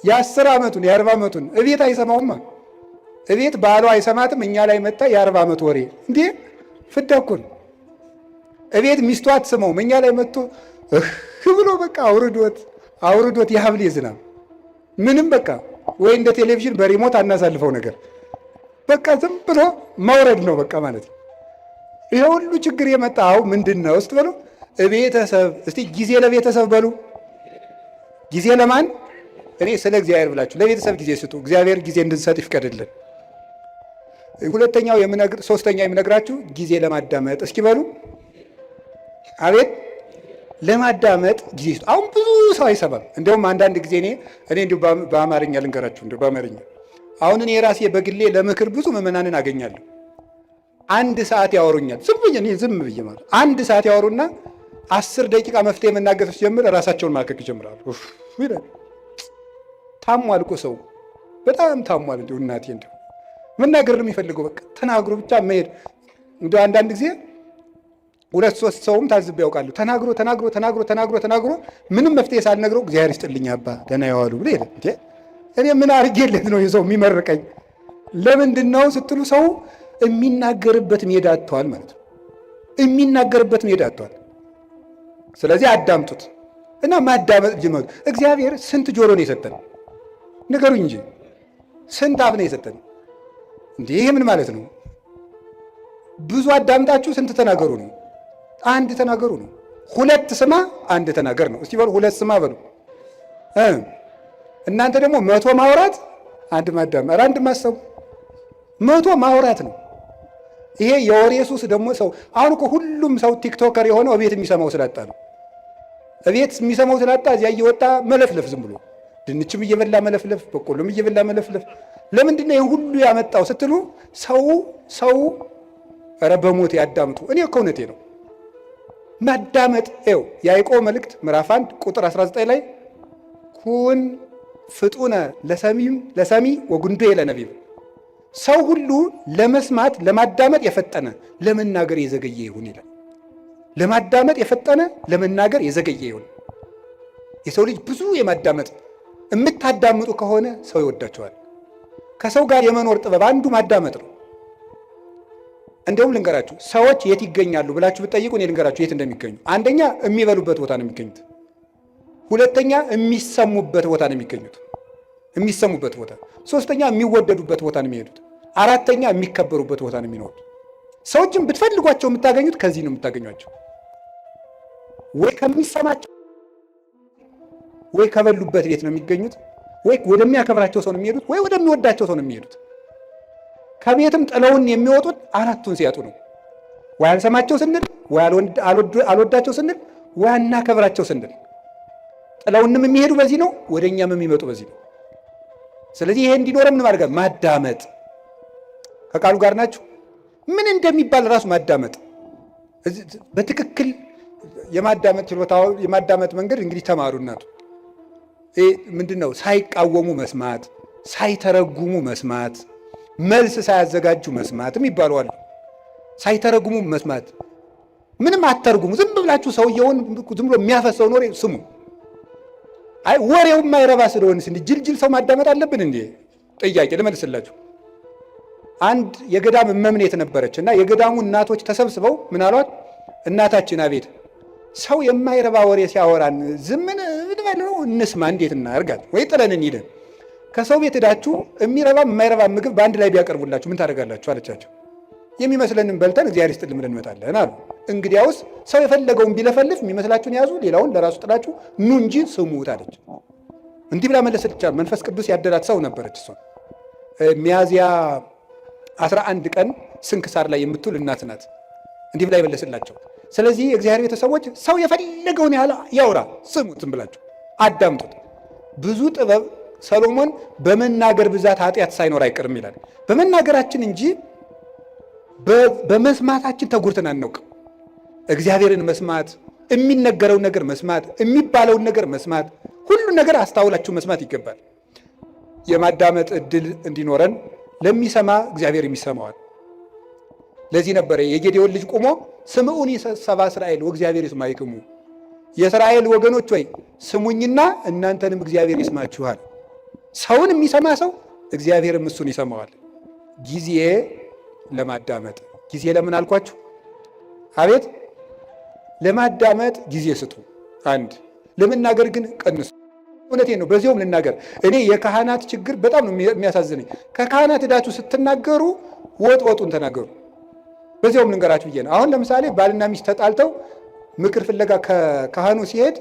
የ10 ዓመቱን የ40 ዓመቱን እቤት አይሰማውማ። እቤት ባሏ አይሰማትም። እኛ ላይ መጣ የ40 ዓመት ወሬ እንዴ! ፍዳ እኮ ነው። እቤት ሚስቱ አትሰማውም። እኛ ላይ መጥቶ ብሎ በቃ አውርዶት የሀብሌ ዝናብ ምንም በቃ ወይ እንደ ቴሌቪዥን በሪሞት አናሳልፈው ነገር በቃ ዝም ብሎ መውረድ ነው በቃ ማለት ነው። ይሄ ሁሉ ችግር የመጣው ምንድን ነው ውስጥ በሉ ቤተሰብ። እስቲ ጊዜ ለቤተሰብ በሉ። ጊዜ ለማን? እኔ ስለ እግዚአብሔር ብላችሁ ለቤተሰብ ጊዜ ስጡ። እግዚአብሔር ጊዜ እንድንሰጥ ይፍቀድልን። ሶስተኛው የምነግራችሁ ጊዜ ለማዳመጥ እስኪ በሉ። አቤት ለማዳመጥ ጊዜ ስጡ። አሁን ብዙ ሰው አይሰማም። እንደውም አንዳንድ ጊዜ እኔ እንዲሁ በአማርኛ ልንገራችሁ፣ እንዲሁ በአማርኛ አሁን እኔ ራሴ በግሌ ለምክር ብዙ ምዕመናንን አገኛለሁ። 1 ሰዓት ያወሩኛል። ዝም ብዬ ማለት 1 ሰዓት ያወሩና 10 ደቂቃ መፍትሄ መናገር ሲጀምር ራሳቸውን ማከክ ይጀምራሉ። ታሟል እኮ ሰው በጣም ታሟል። እንዲሁ እናቴ እንዲሁ መናገር ነው የሚፈልገው። በቃ ተናግሮ ብቻ መሄድ። እንዲሁ አንዳንድ ጊዜ 2-3 ሰውም ታዝብ ያውቃሉ። ተናግሮ ምንም መፍትሄ ሳልነግረው እግዚአብሔር ይስጥልኝ አባ ደህና ያዋሉ ብሎ ሄደ። እኔ ምን አድርጌለት ነው የሰው የሚመርቀኝ? ለምንድን ነው ስትሉ ሰው የሚናገርበት ሜዳ አጥቷል ማለት ነው። የሚናገርበት ሜዳ አጥቷል። ስለዚህ አዳምጡት እና ማዳመጥ ጀመሩ። እግዚአብሔር ስንት ጆሮ ነው የሰጠን? ንገሩኝ እንጂ ስንት አፍ ነው የሰጠን? እንዴ ይሄ ምን ማለት ነው? ብዙ አዳምጣችሁ ስንት ተናገሩ ነው? 1 ተናገሩ ነው። 2 ስማ 1 ተናገር ነው። እስቲ በሉ 2 ስማ በሉ። እናንተ ደግሞ 100 ማውራት 1 ማዳመጥ 1 ማሰቡ 100 ማውራት ነው። ይሄ የወሬ ሱስ ደግሞ ሰው አሁን እኮ ሁሉም ሰው ቲክቶከር የሆነው እቤት የሚሰማው ስላጣ ነው። እቤት የሚሰማው ስላጣ እዚያ እየወጣ መለፍለፍ፣ ዝም ብሎ ድንችም እየበላ መለፍለፍ፣ በቆሎም እየበላ መለፍለፍ። ለምንድን ነው ይሄን ሁሉ ያመጣው ስትሉ ሰው ኧረ በሞት ያዳምጡ። እኔ እኮ እውነቴ ነው። ማዳመጥ ይኸው ያዕቆብ መልእክት ምዕራፍ 1 ቁጥር 19 ላይ ኩን ፍጡነ ለሰሚ ወጉንዶ ለነቢብ፣ ሰው ሁሉ ለመስማት ለማዳመጥ የፈጠነ ለመናገር የዘገየ ይሁን ይላል። ለማዳመጥ የፈጠነ ለመናገር የዘገየ ይሁን። የሰው ልጅ ብዙ የማዳመጥ የምታዳምጡ ከሆነ ሰው ይወዳቸዋል። ከሰው ጋር የመኖር ጥበብ አንዱ ማዳመጥ ነው። እንደውም ልንገራችሁ፣ ሰዎች የት ይገኛሉ ብላችሁ ብትጠይቁ እኔ ልንገራችሁ የት እንደሚገኙ። አንደኛ የሚበሉበት ቦታ ነው የሚገኙት። ሁለተኛ የሚሰሙበት ቦታ ነው የሚገኙት፣ የሚሰሙበት ቦታ። ሶስተኛ የሚወደዱበት ቦታ ነው የሚሄዱት። አራተኛ የሚከበሩበት ቦታ ነው የሚኖሩት። ሰዎችን ብትፈልጓቸው የምታገኙት ከዚህ ነው የምታገኟቸው። ወይ ከሚሰማቸው ወይ ከበሉበት ቤት ነው የሚገኙት፣ ወይ ወደሚያከብራቸው ሰው ነው የሚሄዱት፣ ወይ ወደሚወዳቸው ሰው ነው የሚሄዱት። ከቤትም ጥለውን የሚወጡት 4ቱን ሲያጡ ነው። ወይ አልሰማቸው ስንል፣ ወይ አልወዳቸው ስንል፣ ወይ አናከብራቸው ስንል። ጥለውንም የሚሄዱ በዚህ ነው፣ ወደ እኛም የሚመጡ በዚህ ነው። ስለዚህ ይሄ እንዲኖረ ምን ማድረግ? ማዳመጥ። ከቃሉ ጋር ናችሁ? ምን እንደሚባል ራሱ ማዳመጥ በትክክል የማዳመጥ ችሎታው የማዳመጥ መንገድ እንግዲህ ተማሩ። እናቱ ምንድን ነው? ሳይቃወሙ መስማት፣ ሳይተረጉሙ መስማት፣ መልስ ሳያዘጋጁ መስማትም ይባላሉ። ሳይተረጉሙ መስማት፣ ምንም አተርጉሙ። ዝም ብላችሁ ሰውየውን ዝም ብሎ የሚያፈሰውን ወሬ ስሙ። አይ ወሬው የማይረባ ስለሆነ ጅልጅል ሰው ማዳመጥ አለብን እንዴ? ጥያቄ ልመልስላችሁ። አንድ የገዳም እመምኔት ነበረች እና የገዳሙ እናቶች ተሰብስበው ምን አሏት? እናታችን አቤት ሰው የማይረባ ወሬ ሲያወራን ዝምን ነው እንስማ፣ እንዴት እናርጋል? ወይ ጥለን እንሂድ። ከሰው ቤት ሄዳችሁ የሚረባ የማይረባ ምግብ በአንድ ላይ ቢያቀርቡላችሁ ምን ታደርጋላችሁ አለቻቸው። የሚመስለንን በልተን እግዚአብሔር ይስጥልን ብለን እንመጣለን አሉ። እንግዲያውስ ሰው የፈለገውን ቢለፈልፍ የሚመስላችሁን ያዙ፣ ሌላውን ለራሱ ጥላችሁ ኑ እንጂ ስሙት አለች። እንዲህ ብላ መለሰች። መንፈስ ቅዱስ ያደላት ሰው ነበረች። እሷ ሚያዝያ 11 ቀን ስንክሳር ላይ የምትውል እናት ናት። እንዲህ ብላ ይመለስላቸው። ስለዚህ የእግዚአብሔር ቤተሰቦች ሰው የፈለገውን ያህል ያውራ፣ ስሙት፣ ዝም ብላችሁ አዳምጡት። ብዙ ጥበብ ሰሎሞን በመናገር ብዛት ኃጢአት ሳይኖር አይቀርም ይላል። በመናገራችን እንጂ በመስማታችን ተጎድተን አናውቅም። እግዚአብሔርን መስማት፣ የሚነገረውን ነገር መስማት፣ የሚባለውን ነገር መስማት፣ ሁሉን ነገር አስተውላችሁ መስማት ይገባል። የማዳመጥ እድል እንዲኖረን ለሚሰማ እግዚአብሔር የሚሰማዋል። ለዚህ ነበረ የጌዴዎን ልጅ ቆሞ ስምዑኒ ሰብአ እስራኤል ወእግዚአብሔር ይስማዕክሙ፣ የእስራኤል ወገኖች ወይ ስሙኝና እናንተንም እግዚአብሔር ይስማችኋል። ሰውን የሚሰማ ሰው እግዚአብሔርም እሱን ይሰማዋል። ጊዜ ለማዳመጥ ጊዜ ለምን አልኳችሁ? አቤት ለማዳመጥ ጊዜ ስጡ። አንድ ለመናገር ግን ቀንሱ። እውነቴን ነው። በዚያውም ልናገር፣ እኔ የካህናት ችግር በጣም ነው የሚያሳዝነኝ። ከካህናት ሄዳችሁ ስትናገሩ ወጡን ተናገሩ። በዚያውም ልንገራችሁ ብዬ ነው። አሁን ለምሳሌ ባልና ሚስት ተጣልተው ምክር ፍለጋ ከካህኑ ሲሄድ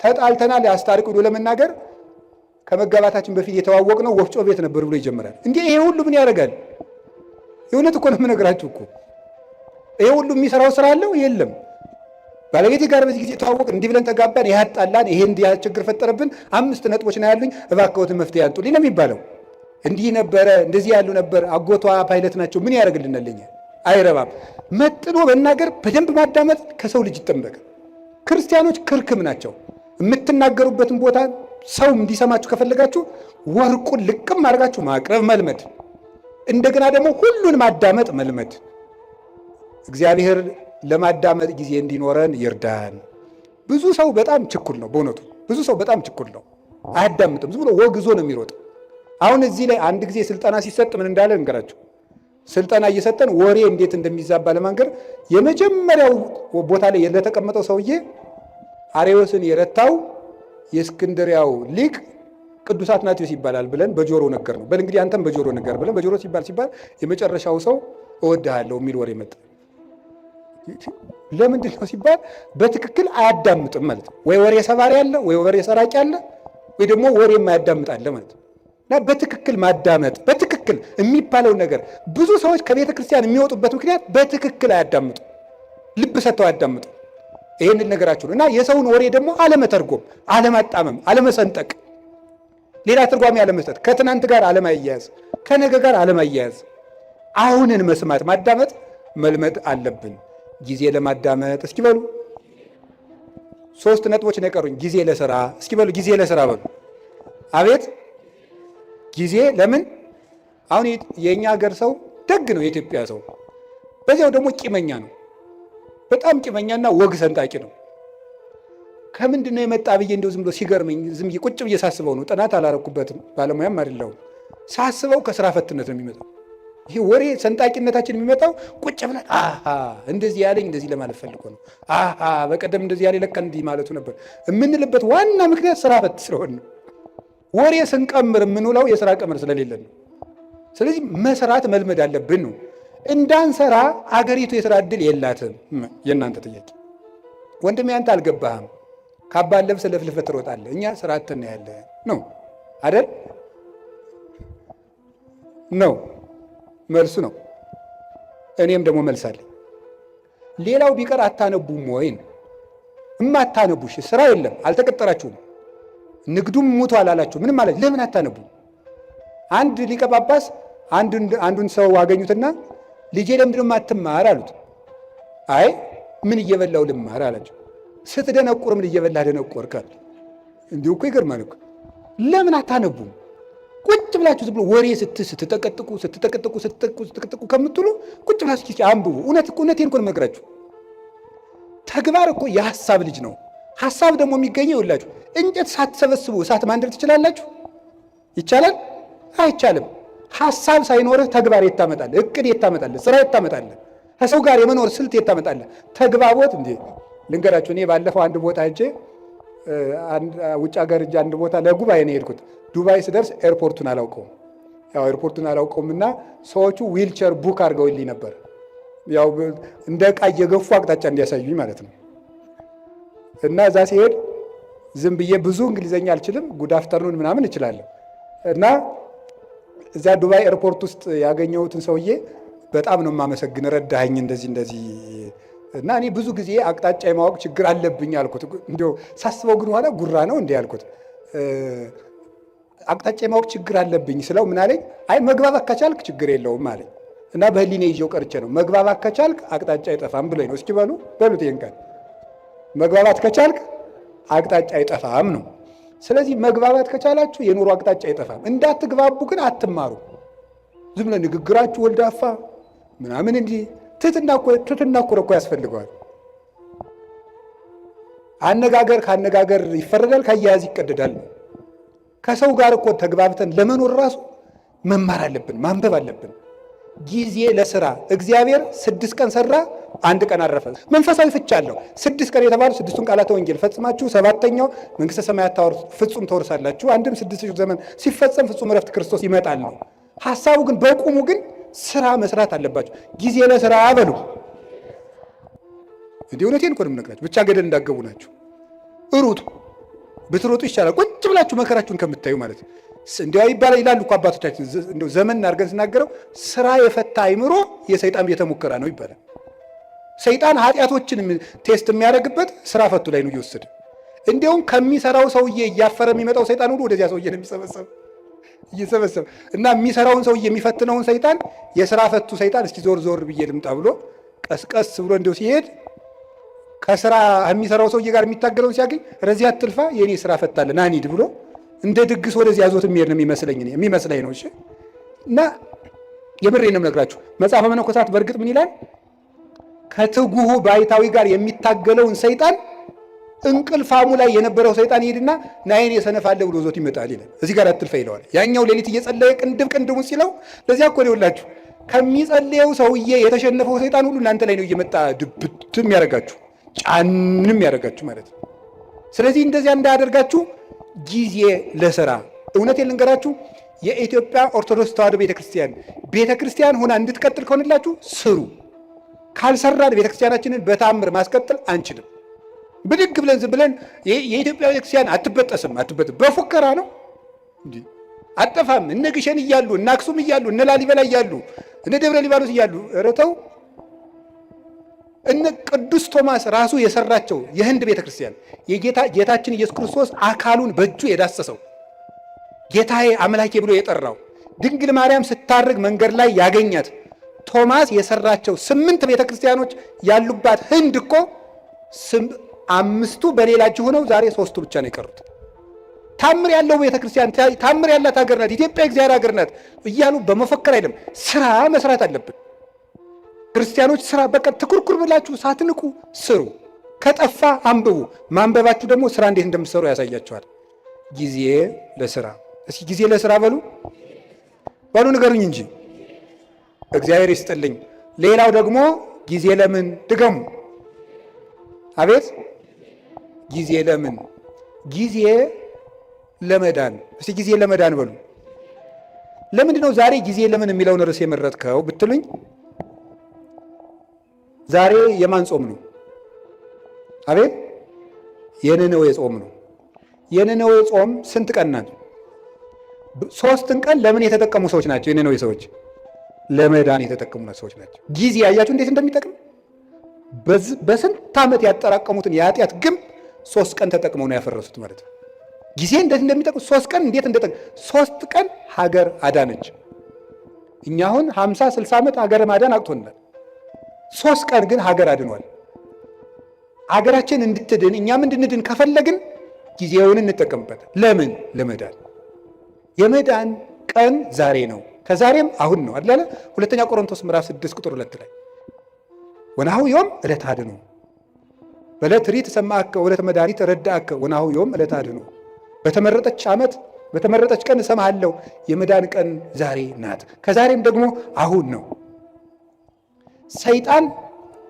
ተጣልተናል ያስታርቅ ብሎ ለመናገር ከመጋባታችን በፊት የተዋወቅነው ወፍጮ ቤት ነበር ብሎ ይጀምራል። እንዴ ይሄ ሁሉ ምን ያደርጋል? የእውነት እኮ ነው የምነግራችሁ እኮ ይሄ ሁሉ የሚሰራው ስራ አለው የለም። ባለቤቴ ጋር በዚህ ጊዜ ተዋወቅ እንዲህ ብለን ተጋባን፣ ይሄ አጣላን፣ ይሄ እንዲህ ችግር ፈጠረብን፣ 5 ነጥቦች ነው ያሉኝ፣ እባክዎትን መፍትሄ ያንጡልኝ ነው የሚባለው። እንዲህ ነበረ እንደዚህ ያሉ ነበር፣ አጎቷ ፓይለት ናቸው፣ ምን ያደርግልናል? አይረባም። መጥኖ መናገር፣ በደንብ ማዳመጥ ከሰው ልጅ ይጠበቃል። ክርስቲያኖች ክርክም ናቸው። የምትናገሩበትን ቦታ ሰው እንዲሰማችሁ ከፈለጋችሁ ወርቁን ልቅም አድርጋችሁ ማቅረብ መልመድ፣ እንደገና ደግሞ ሁሉን ማዳመጥ መልመድ። እግዚአብሔር ለማዳመጥ ጊዜ እንዲኖረን ይርዳን። ብዙ ሰው በጣም ችኩል ነው። በእውነቱ ብዙ ሰው በጣም ችኩል ነው፣ አያዳምጥም። ዝም ብሎ ወግዞ ነው የሚሮጠው። አሁን እዚህ ላይ አንድ ጊዜ ስልጠና ሲሰጥ ምን እንዳለ እንገራችሁ። ስልጠና እየሰጠን ወሬ እንዴት እንደሚዛባ ለማንገር የመጀመሪያው ቦታ ላይ ለተቀመጠው ሰውዬ አርዮስን የረታው የእስክንድሪያው ሊቅ ቅዱስ አትናቴዎስ ይባላል ብለን በጆሮ ነገር ነው። በል እንግዲህ አንተም በጆሮ ነገር ብለን በጆሮ ሲባል የመጨረሻው ሰው እወድሃለሁ የሚል ወሬ መጣ። ለምንድን ነው ሲባል በትክክል አያዳምጥም ማለት ነው። ወይ ወሬ ሰባሪ አለ፣ ወይ ወሬ ሰራቂ አለ፣ ወይ ደግሞ ወሬ የማያዳምጥ አለ ማለት ነው። እና በትክክል ማዳመጥ፣ በትክክል የሚባለው ነገር ብዙ ሰዎች ከቤተ ክርስቲያን የሚወጡበት ምክንያት በትክክል አያዳምጡ፣ ልብ ሰጥተው አያዳምጡ። ይህንን ነገራችሁ ነው። እና የሰውን ወሬ ደግሞ አለመተርጎም፣ አለማጣመም፣ አለመሰንጠቅ፣ ሌላ ትርጓሜ አለመስጠት፣ ከትናንት ጋር አለማያያዝ፣ ከነገ ጋር አለማያያዝ፣ አሁንን መስማት ማዳመጥ መልመድ አለብን። ጊዜ ለማዳመጥ እስኪ በሉ 3 ነጥቦች ነው የቀሩኝ። ጊዜ ለስራ እስኪ በሉ ጊዜ ለስራ በሉ። አቤት ጊዜ ለምን? አሁን የእኛ ሀገር ሰው ደግ ነው፣ የኢትዮጵያ ሰው በዚያው ደግሞ ቂመኛ ነው። በጣም ቂመኛና ወግ ሰንጣቂ ነው። ከምንድን ነው የመጣ ብዬ እንደው ዝም ብሎ ሲገርመኝ ዝም ብዬ ቁጭ ብዬ ሳስበው ነው። ጥናት አላረኩበትም፣ ባለሙያም አይደለሁም። ሳስበው ከስራ ፈትነት ነው የሚመጣው። ይሄ ወሬ ሰንጣቂነታችን የሚመጣው ቁጭ ብለን እንደዚህ ያለኝ እንደዚህ ለማለት ፈልጎ ነው፣ በቀደም እንደዚህ ያለ ለካ እንዲህ ማለቱ ነበር የምንልበት ዋና ምክንያት ስራ ፈት ስለሆነ ነው። ወሬ ስንቀምር የምንውለው የስራ ቀመር ስለሌለን ነው። ስለዚህ መስራት መልመድ አለብን ነው። እንዳንሰራ አገሪቱ የስራ ዕድል የላትም። የእናንተ ጥያቄ ወንድሜ፣ አንተ አልገባህም። ካባን ለብሰህ ለፍልፈህ ትሮጣለህ። እኛ ስራ አጥተን ያለ ነው አይደል? ነው መልሱ ነው። እኔም ደግሞ መልሳለሁ። ሌላው ቢቀር አታነቡም ወይ? እማታነቡሽ ስራ የለም፣ አልተቀጠራችሁም፣ ንግዱም ሞቷል አላችሁ። ምንም ማለት ለምን አታነቡ? አንድ ሊቀ ጳጳስ አንዱን ሰው አገኙትና ልጄ ለምንድን ነው አትማር አሉት። አይ ምን እየበላው ልማር አላቸው። ስትደነቁር ምን እየበላህ ደነቆርክ? እንዲሁ እኮ ይገርማል እኮ። ለምን አታነቡም? ቁጭ ብላችሁ ዝም ብሎ ወሬ ስትጠቀጥቁ ከምትሉ ቁጭ ብላችሁ እስኪ አንብቡ። እውነቴን እኮ ነው የምነግራችሁ። ተግባር እኮ የሐሳብ ልጅ ነው። ሐሳብ ደግሞ የሚገኘው ይኸውላችሁ፣ እንጨት ሳትሰበስቡ እሳት ማንደድ ትችላላችሁ? ይቻላል? አይቻልም። ሐሳብ ሳይኖርህ ተግባር የት ታመጣለህ? እቅድ የት ታመጣለህ? ስራ የት ታመጣለህ? ከሰው ጋር የመኖር ስልት የት ታመጣለህ? ተግባቦት እንዴ! ልንገራችሁ፣ እኔ ባለፈው አንድ ቦታ ሄጄ ውጭ ሀገር ሄጄ አንድ ቦታ ለጉባኤ ነው የሄድኩት። ዱባይ ስደርስ ኤርፖርቱን አላውቀውም። ያው ኤርፖርቱን አላውቀውም እና ሰዎቹ ዊልቸር ቡክ አድርገውልኝ ነበር። ያው እንደ ዕቃ እየገፉ አቅጣጫ እንዲያሳዩኝ ማለት ነው። እና እዛ ሲሄድ ዝም ብዬ ብዙ እንግሊዘኛ አልችልም፣ ጉድ አፍተርኑን ምናምን እችላለሁ። እና እዚያ ዱባይ ኤርፖርት ውስጥ ያገኘሁትን ሰውዬ በጣም ነው የማመሰግን፣ ረዳኸኝ እንደዚህ እና እኔ ብዙ ጊዜ አቅጣጫ የማወቅ ችግር አለብኝ አልኩት። እንዲያው ሳስበው ግን ኋላ ጉራ ነው እንዲህ አልኩት። አቅጣጫ የማወቅ ችግር አለብኝ ስለው ምን አለኝ? አይ መግባባት ከቻልክ ችግር የለውም አለኝ። እና በህሊኔ ይዤው ቀርቼ ነው መግባባት ከቻልክ አቅጣጫ አይጠፋም ብሎኝ ነው። እስኪ በሉት ይሄን ቃል መግባባት ከቻልክ አቅጣጫ አይጠፋም ነው። ስለዚህ መግባባት ከቻላችሁ የኑሮ አቅጣጫ አይጠፋም። እንዳትግባቡ ግን አትማሩ። ዝም ብለ ንግግራችሁ ወልዳፋ ምናምን እንዲህ ትትና እኮ ያስፈልገዋል አነጋገር ካነጋገር ይፈረዳል፣ ካያያዝ ይቀደዳል። ከሰው ጋር እኮ ተግባብተን ለመኖር ራሱ መማር አለብን፣ ማንበብ አለብን። ጊዜ ለስራ እግዚአብሔር 6 ቀን ሰራ፣ 1 ቀን አረፈ። መንፈሳዊ ፍቻ አለው። 6 ቀን የተባሉ 6ቱን ቃላተ ወንጌል ፈጽማችሁ 7ኛው መንግስተ ሰማያት ፍጹም ተወርሳላችሁ። አንድም 6000 ዘመን ሲፈጸም ፍጹም እረፍት ክርስቶስ ይመጣል ነው ሐሳቡ። ግን በቁሙ ግን ስራ መስራት አለባችሁ። ጊዜ ለስራ በሉ። እንዲህ እውነቴን እኮ ነው የምነግራችሁ። ብቻ ገደል እንዳገቡ ናችሁ። ሩጡ፣ ብትሮጡ ይሻላል ቁጭ ብላችሁ መከራችሁን ከምታዩ ማለት ነው። እንዲያው ይባላል ይላሉ እኮ አባቶቻችን። እንደው ዘመን አድርገን ስናገረው ስራ የፈታ አይምሮ የሰይጣን ቤተ ሙከራ ነው ይባላል። ሰይጣን ኃጢአቶችን ቴስት የሚያደርግበት ስራ ፈቱ ላይ ነው እየወሰደ። እንዲያውም ከሚሰራው ሰውዬ እያፈረ የሚመጣው ሰይጣን ሁሉ ወደዚያ ሰውዬ ነው እየሰበሰበ እና የሚሰራውን ሰውዬ የሚፈትነውን ሰይጣን የስራ ፈቱ ሰይጣን እስኪ ዞር ዞር ብዬ ልምጣ ብሎ ቀስቀስ ብሎ እንዲያው ሲሄድ ከስራ የሚሰራው ሰውዬ ጋር የሚታገለውን ሲያገኝ ረዚያ አትልፋ የኔ ስራ ፈታለ ናኒድ ብሎ እንደ ድግስ ወደዚህ ያዞት የሚሄድ ነው የሚመስለኝ ነው። እሺ እና የምሬን ነው የምነግራችሁ። መጽሐፈ መነኮሳት በእርግጥ ምን ይላል? ከትጉሁ ባይታዊ ጋር የሚታገለውን ሰይጣን እንቅልፋሙ ላይ የነበረው ሰይጣን ይሄድና ናይን የሰነፋለ ብሎ ዞት ይመጣል ይላል። እዚህ ጋር አትልፋ ይለዋል። ያኛው ሌሊት እየጸለየ ቅንድሙን ሲለው ለዚያ እኮ ነው ይውላችሁ ከሚጸልየው ሰውዬ የተሸነፈው ሰይጣን ሁሉ እናንተ ላይ ነው እየመጣ ድብትም ያደርጋችሁ ጫንም ያደርጋችሁ ማለት ነው። ስለዚህ እንደዚያ እንዳያደርጋችሁ ጊዜ ለስራ። እውነቴን ልንገራችሁ፣ የኢትዮጵያ ኦርቶዶክስ ተዋሕዶ ቤተክርስቲያን ሆና እንድትቀጥል ከሆነላችሁ ስሩ። ካልሰራን ቤተክርስቲያናችንን በታምር ማስቀጠል አንችልም። ብድግ ብለን ዝም ብለን የኢትዮጵያ ቤተክርስቲያን አትበጠስም በፉከራ ነው እንዴ? አጠፋም። እነ ግሸን እያሉ እነ አክሱም እያሉ እነ ላሊበላ እያሉ እነ ደብረ ሊባኖስ እያሉ ረተው እነ ቅዱስ ቶማስ ራሱ የሰራቸው የህንድ ቤተክርስቲያን ጌታችን ኢየሱስ ክርስቶስ አካሉን በእጁ የዳሰሰው ጌታዬ አምላኬ ብሎ የጠራው ድንግል ማርያም ስታርግ መንገድ ላይ ያገኛት ቶማስ የሰራቸው 8 ቤተክርስቲያኖች ያሉባት ህንድ እኮ 5ቱ በሌላ እጅ ሆነው ዛሬ 3ቱ ብቻ ነው የቀሩት። ታምር ያለው ቤተክርስቲያን ታምር ያላት ሀገር ናት ኢትዮጵያ፣ እግዚአብሔር ሀገር ናት እያሉ በመፈከር አይደለም፣ ስራ መስራት አለብን። ክርስቲያኖች ስራ በቃ ትኩርኩር ብላችሁ ሳትንቁ ስሩ። ከጠፋ አንብቡ። ማንበባችሁ ደግሞ ስራ እንዴት እንደምትሰሩ ያሳያችኋል። ጊዜ ለስራ። እስኪ ጊዜ ለስራ በሉ ንገሩኝ እንጂ እግዚአብሔር ይስጥልኝ። ሌላው ደግሞ ጊዜ ለምን ድገሙ። አቤት ጊዜ ለምን? ጊዜ ለመዳን። እስኪ ጊዜ ለመዳን በሉ። ለምንድን ነው ዛሬ ጊዜ ለምን የሚለውን ርዕስ የመረጥከው ብትሉኝ፣ ዛሬ የማን ጾም ነው? አቤት የነነዌ ጾም ነው። የነነዌ ጾም ስንት ቀን ናት? 3 ቀን ለምን የተጠቀሙ ሰዎች ናቸው? የነነዌ ሰዎች ለመዳን የተጠቀሙ ሰዎች ናቸው። ጊዜ ያያችሁ እንዴት እንደሚጠቅም። በስንት ዓመት ያጠራቀሙትን የኃጢአት ግንብ 3 ቀን ተጠቅመው ነው ያፈረሱት ማለት ነው። ጊዜ እንዴት እንደሚጠቅም 3 ቀን እንዴት እንደጠቅም 3 ቀን ሀገር አዳነች። እኛ አሁን 50-60 ዓመት ሀገር ማዳን አቅቶናል። 3 ቀን ግን ሀገር አድኗል። ሀገራችን እንድትድን እኛም እንድንድን ከፈለግን ጊዜውን እንጠቀምበት። ለምን? ለመዳን። የመዳን ቀን ዛሬ ነው። ከዛሬም አሁን ነው አይደል? ሁለተኛ ቆሮንቶስ ምዕራፍ 6 ቁጥር 2 ላይ ወናሁ ዮም ዕለተ አድኅኖ በዕለተ ሪት ሰማዕከ ወዕለተ መድኃኒት ረዳእከ ወናሁ ዮም ዕለተ አድኅኖ። በተመረጠች ዓመት በተመረጠች ቀን እሰማሃለሁ። የመዳን ቀን ዛሬ ናት። ከዛሬም ደግሞ አሁን ነው። ሰይጣን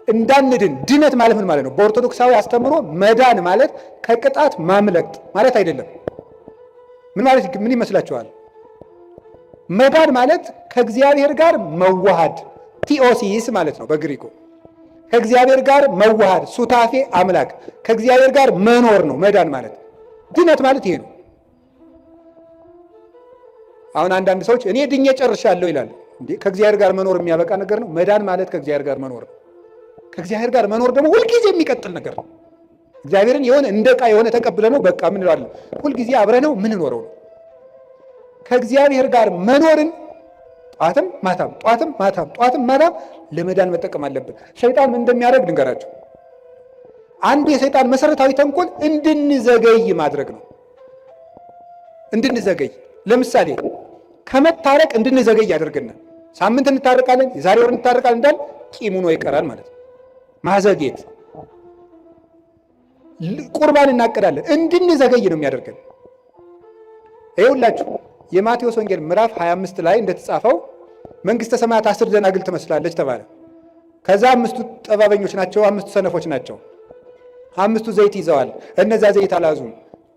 እንዳንድን ድነት ማለት ምን ማለት ነው? በኦርቶዶክሳዊ አስተምሮ መዳን ማለት ከቅጣት ማምለጥ ማለት አይደለም። ምን ማለት ምን ይመስላችኋል? መዳን ማለት ከእግዚአብሔር ጋር መዋሃድ ቲኦሲስ ማለት ነው በግሪኩ። ከእግዚአብሔር ጋር መዋሃድ ሱታፌ አምላክ ከእግዚአብሔር ጋር መኖር ነው መዳን ማለት። ድነት ማለት ይሄ ነው። አሁን አንዳንድ ሰዎች እኔ ድኜ ጨርሻለሁ ይላል። እንዴ ከእግዚአብሔር ጋር መኖር የሚያበቃ ነገር ነው? መዳን ማለት ከእግዚአብሔር ጋር መኖር ነው። ከእግዚአብሔር ጋር መኖር ደግሞ ሁልጊዜ የሚቀጥል ነገር ነው። እግዚአብሔርን የሆነ እንደ ዕቃ የሆነ ተቀብለ ነው በቃ ምን እንላለን? ሁልጊዜ አብረ ነው ምን ኖረው ነው። ከእግዚአብሔር ጋር መኖርን ጧትም ማታም ጧትም ማታም ጧትም ማታም ለመዳን መጠቀም አለብን። ሰይጣን ምን እንደሚያደርግ ልንገራቸው። አንዱ የሰይጣን መሰረታዊ ተንኮል እንድንዘገይ ማድረግ ነው። እንድንዘገይ ለምሳሌ ከመታረቅ እንድንዘገይ ያደርገናል። ሳምንት እንታረቃለን፣ የዛሬ ወር እንታረቃለን እንዳል ቂም ሆኖ ይቀራል ማለት ነው። ማዘግየት ቁርባን እናቅዳለን። እንድንዘገይ ነው የሚያደርገን። ይኸውላችሁ የማቴዎስ ወንጌል ምዕራፍ 25 ላይ እንደተጻፈው መንግሥተ ሰማያት 10 ደናግል ትመስላለች ተባለ። ከዛ 5ቱ ጠባበኞች ናቸው፣ 5ቱ ሰነፎች ናቸው። 5ቱ ዘይት ይዘዋል፣ እነዛ ዘይት አላዙም፣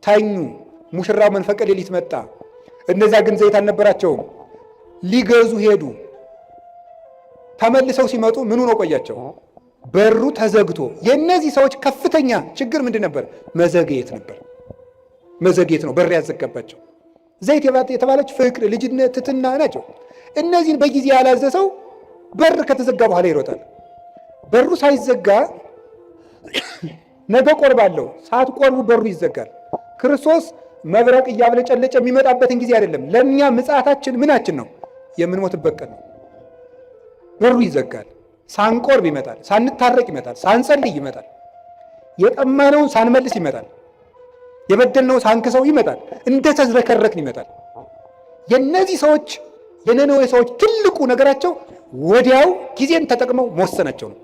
ተኙ። ሙሽራው መንፈቀ ሌሊት መጣ፣ እነዛ ግን ዘይት አልነበራቸውም። ሊገዙ ሄዱ። ተመልሰው ሲመጡ ምኑ ነው ቆያቸው? በሩ ተዘግቶ። የእነዚህ ሰዎች ከፍተኛ ችግር ምንድን ነበር? መዘግየት ነበር። መዘግየት ነው በር ያዘጋባቸው። ዘይት የተባለች ፍቅር፣ ልጅነት፣ ትሕትና ናቸው። እነዚህን በጊዜ ያላዘሰው በር ከተዘጋ በኋላ ይሮጣል። በሩ ሳይዘጋ ነገ ቆርባለሁ፣ ሳትቆርቡ በሩ ይዘጋል። ክርስቶስ መብረቅ እያብለጨለጨ የሚመጣበትን ጊዜ አይደለም። ለእኛ ምጽአታችን ምናችን ነው? የምንሞትበት ቀን ነው። በሩ ይዘጋል። ሳንቆርብ ይመጣል፣ ሳንታረቅ ይመጣል፣ ሳንጸልይ ይመጣል፣ የጠማነውን ሳንመልስ ይመጣል፣ የበደልነው ሳንክሰው ይመጣል፣ እንደተዝረከረክን ይመጣል። የነዚህ ሰዎች የነነዌ ሰዎች ትልቁ ነገራቸው ወዲያው ጊዜን ተጠቅመው መወሰናቸው ነው።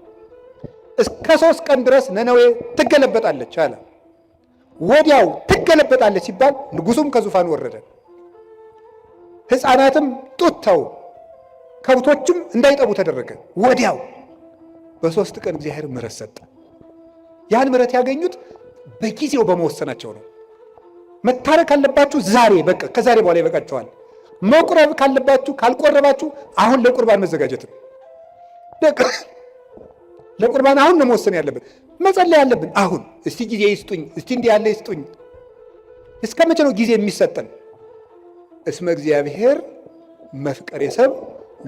እስከ 3 ቀን ድረስ ነነዌ ትገለበጣለች አለ። ወዲያው ትገለበጣለች ሲባል ንጉሱም ከዙፋን ወረደ፣ ሕፃናትም ጡት ተው፣ ከብቶችም እንዳይጠቡ ተደረገ። ወዲያው በ3 ቀን እግዚአብሔር ምሕረት ሰጠ። ያን ምሕረት ያገኙት በጊዜው በመወሰናቸው ነው። መታረቅ ካለባችሁ ዛሬ በቃ ከዛሬ በኋላ ይበቃችኋል። መቁረብ ካለባችሁ ካልቆረባችሁ አሁን ለቁርባን መዘጋጀት ነው። ለቁርባን አሁን ነው መወሰን ያለብን፣ መጸለይ ያለብን አሁን። እስቲ ጊዜ ይስጡኝ፣ እስቲ እንዲህ ያለ ይስጡኝ። እስከ መቼ ነው ጊዜ የሚሰጠን? እስመ እግዚአብሔር መፍቀሬ ሰብ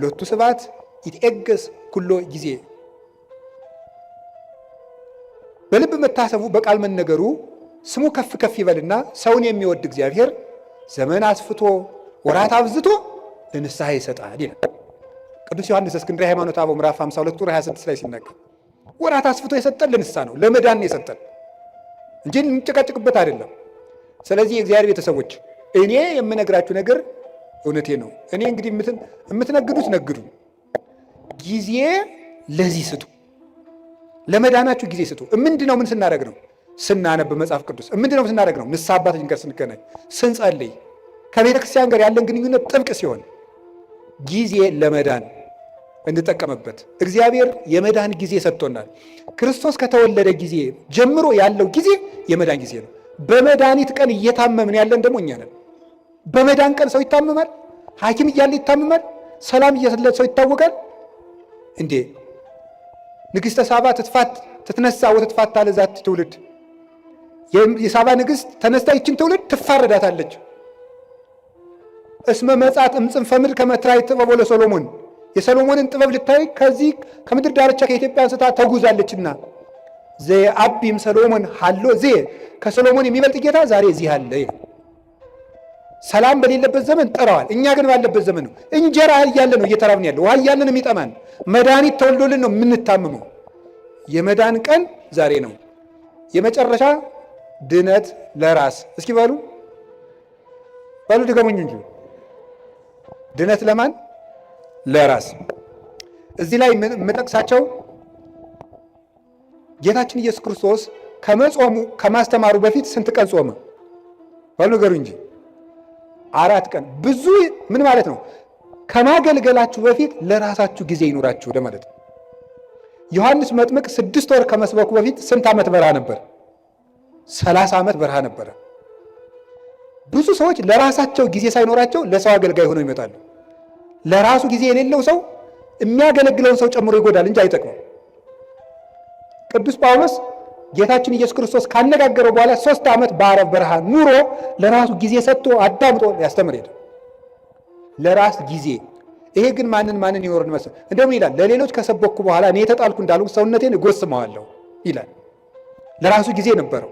ሎቱ ስብሐት ይትዔገስ ኩሎ ጊዜ። በልብ መታሰቡ በቃል መነገሩ ስሙ ከፍ ከፍ ይበልና ሰውን የሚወድ እግዚአብሔር ዘመን አስፍቶ ወራት አብዝቶ ለንስሐ ይሰጣል ይላል ቅዱስ ዮሐንስ እስክንድርያ ሃይማኖተ አበው ምዕራፍ 52 ቁጥር 26 ላይ ሲናገር ወራት አስፍቶ የሰጠን ለንስሐ ነው፣ ለመዳን ነው የሰጠን እንጂ እንጨቃጭቅበት አይደለም። ስለዚህ የእግዚአብሔር ቤተሰቦች እኔ የምነግራችሁ ነገር እውነቴ ነው። እኔ እንግዲህ የምትነግዱት ነግዱ፣ ጊዜ ለዚህ ስጡ፣ ለመዳናችሁ ጊዜ ስጡ። ምንድነው? ምን ስናደርግ ነው? ስናነብ መጽሐፍ ቅዱስ። ምንድነው ስናደርግ ነው? ንስሐ አባታችን ጋር ስንገናኝ፣ ስንጸልይ፣ ከቤተ ክርስቲያን ጋር ያለን ግንኙነት ጥብቅ ሲሆን ጊዜ ለመዳን እንጠቀምበት። እግዚአብሔር የመዳን ጊዜ ሰጥቶናል። ክርስቶስ ከተወለደ ጊዜ ጀምሮ ያለው ጊዜ የመዳን ጊዜ ነው። በመድኃኒት ቀን እየታመምን ያለን ደግሞ እኛ ነን። በመዳን ቀን ሰው ይታመማል። ሐኪም እያለ ይታመማል። ሰላም እየሰለት ሰው ይታወቃል እንዴ? ንግሥተ ሳባ ትትነሳ ወትትፋታ ለዛት ትውልድ። የሳባ ንግሥት ተነስታ ይችን ትውልድ ትፋረዳታለች። እስመ መጻት እምጽንፈ ምድር ከመ ትራይ ጥበቦ ለሰሎሞን። የሰሎሞንን ጥበብ ልታይ ከዚህ ከምድር ዳርቻ ከኢትዮጵያ አንስታ ተጉዛለችና ዘአቢም ሰሎሞን ሀሎ ዜ ከሰሎሞን የሚበልጥ ጌታ ዛሬ እዚህ አለ። ሰላም በሌለበት ዘመን ጠራዋል። እኛ ግን ባለበት ዘመን ነው። እንጀራ እያለ ነው እየተራብን ያለው። ውሃ እያለ ነው የሚጠማን። መድኃኒት ተወልዶልን ነው የምንታምመው። የመዳን ቀን ዛሬ ነው። የመጨረሻ ድነት ለራስ እስኪ በሉ ድገሙኝ እንጂ ድነት ለማን? ለራስ። እዚህ ላይ የምጠቅሳቸው ጌታችን ኢየሱስ ክርስቶስ ከመጾሙ ከማስተማሩ በፊት ስንት ቀን ጾመ? በሉ ንገሩ እንጂ 4 ቀን። ብዙ ምን ማለት ነው? ከማገልገላችሁ በፊት ለራሳችሁ ጊዜ ይኑራችሁ ለማለት ነው። ዮሐንስ መጥምቅ 6 ወር ከመስበኩ በፊት ስንት ዓመት በረሃ ነበር? 30 ዓመት በረሃ ነበረ። ብዙ ሰዎች ለራሳቸው ጊዜ ሳይኖራቸው ለሰው አገልጋይ ሆነው ይመጣሉ። ለራሱ ጊዜ የሌለው ሰው የሚያገለግለውን ሰው ጨምሮ ይጎዳል እንጂ አይጠቅምም። ቅዱስ ጳውሎስ ጌታችን ኢየሱስ ክርስቶስ ካነጋገረው በኋላ 3 ዓመት በአረብ በረሃ ኑሮ ለራሱ ጊዜ ሰጥቶ አዳምጦ ያስተምር ሄደ። ለራስ ጊዜ። ይሄ ግን ማንን ይኖርን መሰል? እንደምን ይላል? ለሌሎች ከሰበኩ በኋላ እኔ የተጣልኩ እንዳልኩ ሰውነቴን እጎስመዋለሁ ይላል። ለራሱ ጊዜ ነበረው።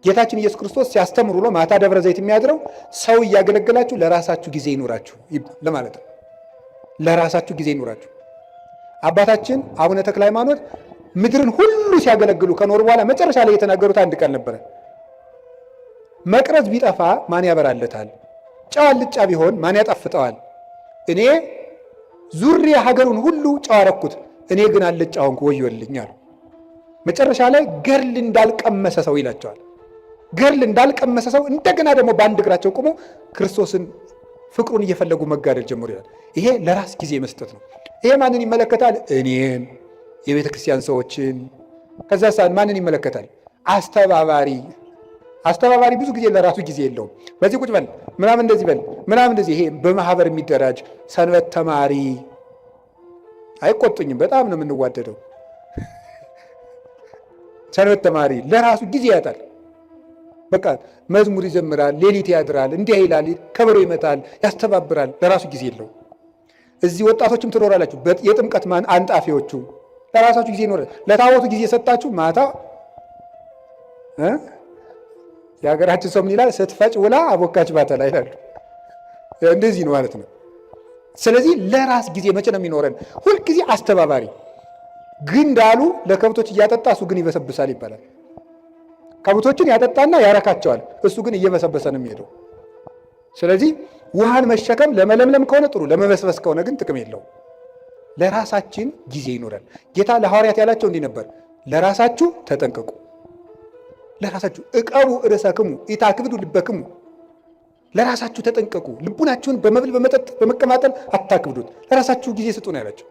ጌታችን ኢየሱስ ክርስቶስ ሲያስተምር ብሎ ማታ ደብረ ዘይት የሚያድረው ሰው እያገለገላችሁ ለራሳችሁ ጊዜ ይኑራችሁ ለማለት ነው። ለራሳችሁ ጊዜ ይኑራችሁ። አባታችን አቡነ ተክለ ሃይማኖት ምድርን ሁሉ ሲያገለግሉ ከኖሩ በኋላ መጨረሻ ላይ የተናገሩት አንድ ቃል ነበረ። መቅረዝ ቢጠፋ ማን ያበራለታል? ጨው አልጫ ቢሆን ማን ያጣፍጠዋል? እኔ ዙሪያ ሀገሩን ሁሉ ጨው አረኩት፣ እኔ ግን አልጫ ሆንኩ፣ ወዮልኝ አሉ። መጨረሻ ላይ ገርል እንዳልቀመሰ ሰው ይላቸዋል። ገርል እንዳልቀመሰ ሰው እንደገና ደግሞ በአንድ እግራቸው ቆሞ ክርስቶስን ፍቅሩን እየፈለጉ መጋደል ጀምሮ ይላል። ይሄ ለራስ ጊዜ መስጠት ነው። ይሄ ማንን ይመለከታል? እኔን፣ የቤተ ክርስቲያን ሰዎችን። ከዛ ሰዓት ማንን ይመለከታል? አስተባባሪ። አስተባባሪ ብዙ ጊዜ ለራሱ ጊዜ የለውም። በዚህ ቁጭ በል ምናምን፣ እንደዚህ በል ምናምን፣ እንደዚህ። ይሄ በማህበር የሚደራጅ ሰንበት ተማሪ አይቆጡኝም፣ በጣም ነው የምንዋደደው። ሰንበት ተማሪ ለራሱ ጊዜ ያጣል። በቃ መዝሙር ይዘምራል፣ ሌሊት ያድራል፣ እንዲህ ይላል፣ ከበሮ ይመታል፣ ያስተባብራል። ለራሱ ጊዜ የለው። እዚህ ወጣቶችም ትኖራላችሁ፣ የጥምቀት አንጣፊዎቹ ለራሳችሁ ጊዜ ይኖራል። ለታቦቱ ጊዜ ሰጣችሁ ማታ የሀገራችን ሰው ምን ይላል? ስትፈጭ ውላ አቦካች ባተላ ይላሉ። እንደዚህ ነው ማለት ነው። ስለዚህ ለራስ ጊዜ መቼ ነው የሚኖረን? ሁልጊዜ አስተባባሪ። ግን እንዳሉ ለከብቶች እያጠጣ እሱ ግን ይበሰብሳል ይባላል። ከብቶችን ያጠጣና ያረካቸዋል፣ እሱ ግን እየበሰበሰ ነው የሚሄደው። ስለዚህ ውሃን መሸከም ለመለምለም ከሆነ ጥሩ፣ ለመበስበስ ከሆነ ግን ጥቅም የለውም። ለራሳችን ጊዜ ይኖራል። ጌታ ለሐዋርያት ያላቸው እንዲህ ነበር፣ ለራሳችሁ ተጠንቀቁ፣ ለራሳችሁ እቀቡ ርእሰክሙ ኢታክብዱ ልበክሙ፣ ለራሳችሁ ተጠንቀቁ፣ ልቡናችሁን በመብል በመጠጥ በመቀማጠል አታክብዱት፣ ለራሳችሁ ጊዜ ስጡ ነው ያላቸው።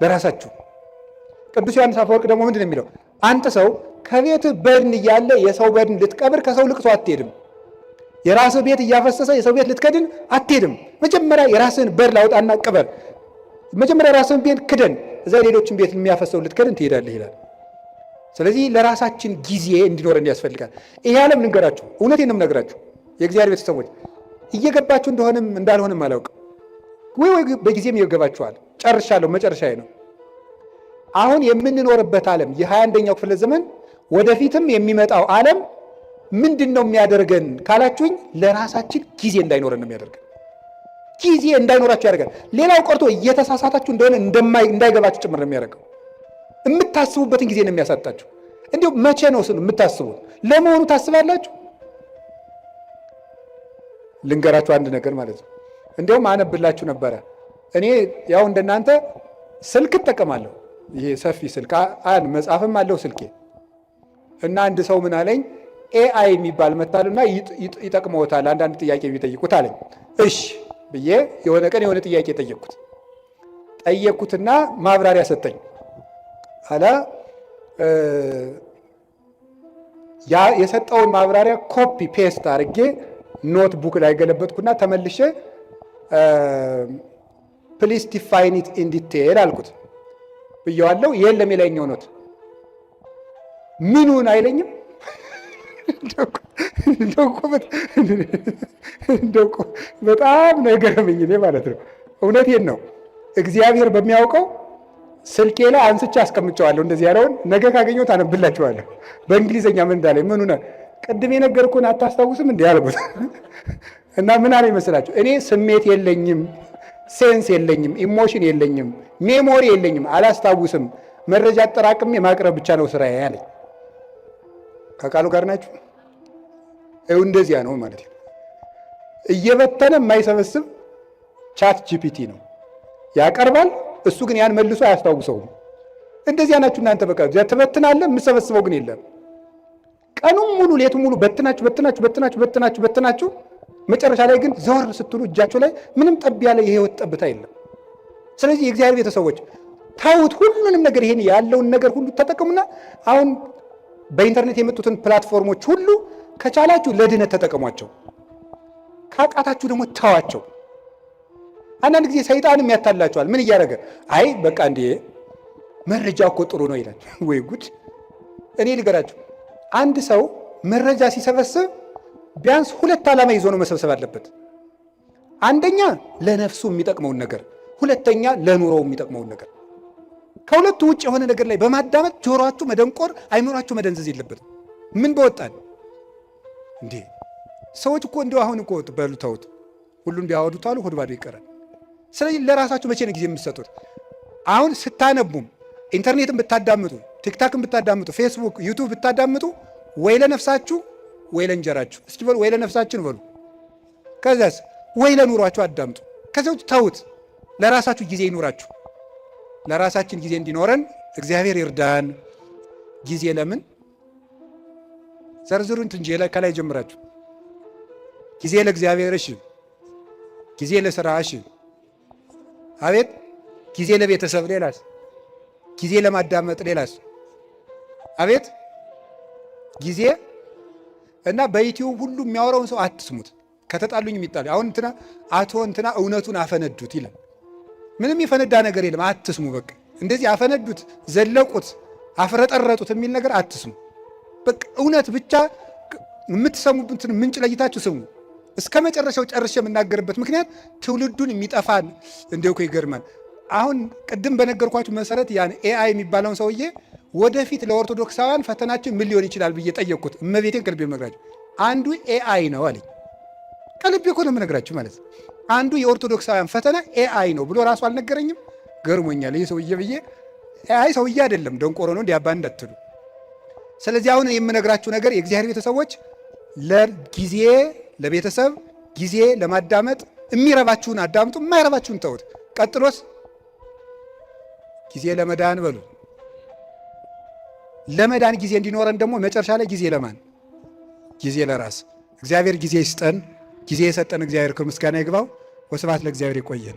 ለራሳችሁ። ቅዱስ ዮሐንስ አፈወርቅ ደግሞ ምንድን ነው የሚለው? አንተ ሰው ከቤትህ በድን እያለ የሰው በድን ልትቀብር ከሰው ልቅሶ አትሄድም። የራስህ ቤት እያፈሰሰ የሰው ቤት ልትከድን አትሄድም። መጀመሪያ የራስህን በድን አውጣና ቅበር። መጀመሪያ የራስህን ቤት ክደን፣ እዛ ሌሎችን ቤት የሚያፈሰው ልትከድን ትሄዳለህ ይላል። ስለዚህ ለራሳችን ጊዜ እንዲኖረን ያስፈልጋል። ይሄ ዓለም ልንገራችሁ፣ እውነቴን ነው የምነግራችሁ የእግዚአብሔር ቤተሰቦች፣ እየገባችሁ እንደሆንም እንዳልሆንም አላውቅም፣ ወይ በጊዜም ይገባችኋል። ጨርሻለሁ፣ መጨረሻዬ ነው። አሁን የምንኖርበት ዓለም የ21ኛው ክፍለ ዘመን ወደፊትም የሚመጣው ዓለም ምንድን ነው የሚያደርገን ካላችሁኝ፣ ለራሳችን ጊዜ እንዳይኖረን ነው የሚያደርገን። ጊዜ እንዳይኖራችሁ ያደርጋል። ሌላው ቀርቶ እየተሳሳታችሁ እንደሆነ እንዳይገባችሁ ጭምር ነው የሚያደርገው። የምታስቡበትን ጊዜ ነው የሚያሳጣችሁ። እንዲሁ መቼ ነው ስሉ የምታስቡት? ለመሆኑ ታስባላችሁ? ልንገራችሁ አንድ ነገር ማለት ነው። እንዲሁም አነብላችሁ ነበረ። እኔ ያው እንደናንተ ስልክ እጠቀማለሁ። ይሄ ሰፊ ስልክ መጽሐፍም አለው ስልኬ። እና አንድ ሰው ምን አለኝ፣ ኤአይ የሚባል መታልና ይጠቅመውታል አንዳንድ ጥያቄ ቢጠይቁት አለኝ። እሺ ብዬ የሆነ ቀን የሆነ ጥያቄ ጠየቅኩትና ማብራሪያ ሰጠኝ። አላ ያ የሰጠውን ማብራሪያ ኮፒ ፔስት አድርጌ ኖትቡክ ላይ ገለበጥኩና ተመልሼ ፕሊስ ዲፋይን ኢት ኢን ዲቴል አልኩት ብየዋለሁ። የለም የላይኛው ኖት ምኑን አይለኝም። በጣም ነው የገረመኝ እኔ ማለት ነው። እውነቴን ነው። እግዚአብሔር በሚያውቀው ስልኬ ላይ አንስቼ አስቀምጨዋለሁ። እንደዚህ ያለውን ነገ ካገኘሁት አነብላችኋለሁ። በእንግሊዝኛ ምን እንዳለ ምኑን ቅድም የነገርኩህን አታስታውስም እንዲህ አልኩት። እና ምን አለ ይመስላችሁ? እኔ ስሜት የለኝም፣ ሴንስ የለኝም፣ ኢሞሽን የለኝም፣ ሜሞሪ የለኝም፣ አላስታውስም። መረጃ አጠራቅሜ ማቅረብ ብቻ ነው ስራዬ ያለኝ። ከቃሉ ጋር ናችሁ? ይኸው እንደዚያ ነው ማለት ነው። እየበተነ የማይሰበስብ ቻት ጂፒቲ ነው ያቀርባል። እሱ ግን ያን መልሶ አያስታውሰውም። እንደዚያ ናችሁ እናንተ። በቃ ትበትናለህ፣ የምሰበስበው ግን የለም። ቀኑን ሙሉ ሌቱን ሙሉ በትናችሁ መጨረሻ ላይ ግን ዘወር ስትሉ እጃችሁ ላይ ምንም ጠብ ያለ የህይወት ጠብታ የለም። ስለዚህ የእግዚአብሔር ቤተሰቦች ታውት ሁሉንም ነገር ይሄን ያለውን ነገር ሁሉ ተጠቀሙና አሁን በኢንተርኔት የመጡትን ፕላትፎርሞች ሁሉ ከቻላችሁ ለድነት ተጠቀሟቸው፣ ካቃታችሁ ደግሞ ተዋቸው። አንዳንድ ጊዜ ሰይጣንም ያታላችኋል። ምን እያደረገ አይ በቃ እንዴ መረጃ እኮ ጥሩ ነው ይላል። ወይ ጉድ! እኔ ልገራችሁ፣ አንድ ሰው መረጃ ሲሰበስብ ቢያንስ ሁለት ዓላማ ይዞ ነው መሰብሰብ አለበት። አንደኛ ለነፍሱ የሚጠቅመውን ነገር፣ ሁለተኛ ለኑሮው የሚጠቅመውን ነገር። ከሁለቱ ውጭ የሆነ ነገር ላይ በማዳመጥ ጆሮአችሁ መደንቆር፣ አይምሯችሁ መደንዘዝ የለበትም። ምን በወጣን እንዴ! ሰዎች እኮ እንዲሁ አሁን እኮ በሉ ተውት፣ ሁሉን ቢያወዱት አሉ ሆድ ባዶ ይቀራል። ስለዚህ ለራሳችሁ መቼ ነው ጊዜ የምትሰጡት? አሁን ስታነቡም ኢንተርኔትን ብታዳምጡ፣ ቲክታክን ብታዳምጡ፣ ፌስቡክ፣ ዩቱብ ብታዳምጡ ወይ ለነፍሳችሁ ወይ ለእንጀራችሁ። እስኪ በሉ ወይ ለነፍሳችን በሉ። ከዚያስ ወይ ለኑሯችሁ አዳምጡ። ከዚያ ውጭ ተውት። ለራሳችሁ ጊዜ ይኑራችሁ። ለራሳችን ጊዜ እንዲኖረን እግዚአብሔር ይርዳን። ጊዜ ለምን ዘርዝሩን እንጂ ከላይ ጀምራችሁ ጊዜ ለእግዚአብሔር፣ እሺ፣ ጊዜ ለሥራ፣ እሺ፣ አቤት፣ ጊዜ ለቤተሰብ፣ ሌላስ? ጊዜ ለማዳመጥ፣ ሌላስ? አቤት፣ ጊዜ እና በዩቲዩብ ሁሉ የሚያወራውን ሰው አትስሙት። ከተጣሉኝ የሚጣሉ አሁን እንትና አቶ እንትና እውነቱን አፈነዱት ይላል። ምንም የፈነዳ ነገር የለም። አትስሙ። በቃ እንደዚህ አፈነዱት፣ ዘለቁት፣ አፍረጠረጡት የሚል ነገር አትስሙ። በቃ እውነት ብቻ የምትሰሙበትን ምንጭ ለይታችሁ ስሙ። እስከ መጨረሻው ጨርሼ የምናገርበት ምክንያት ትውልዱን የሚጠፋን እንደው እኮ ይገርማል። አሁን ቅድም በነገርኳችሁ መሰረት ያን ኤአይ የሚባለውን ሰውዬ ወደፊት ለኦርቶዶክሳውያን ፈተናችን ምን ሊሆን ይችላል ብዬ ጠየቅኩት። እመቤቴን ከልቤ የምነግራችሁ አንዱ ኤአይ ነው አለኝ። ከልቤ እኮ ነው የምነግራችሁ ማለት ነው። አንዱ የኦርቶዶክሳውያን ፈተና ኤአይ ነው ብሎ ራሱ አልነገረኝም። ገርሞኛል ይህ ሰውዬ ብዬ። ኤአይ ሰውዬ አይደለም፣ ደንቆሮ ነው፣ እንዲያባ እንዳትሉ። ስለዚህ አሁን የምነግራችሁ ነገር የእግዚአብሔር ቤተሰቦች ለጊዜ ለቤተሰብ ጊዜ ለማዳመጥ የሚረባችሁን አዳምጡ፣ የማይረባችሁን ተውት። ቀጥሎስ ጊዜ ለመዳን በሉ። ለመዳን ጊዜ እንዲኖረን ደግሞ መጨረሻ ላይ ጊዜ ለማን? ጊዜ ለራስ። እግዚአብሔር ጊዜ ይስጠን። ጊዜ የሰጠን እግዚአብሔር ክብር ምስጋና ይግባው። ወስብሐት ለእግዚአብሔር። ይቆየን።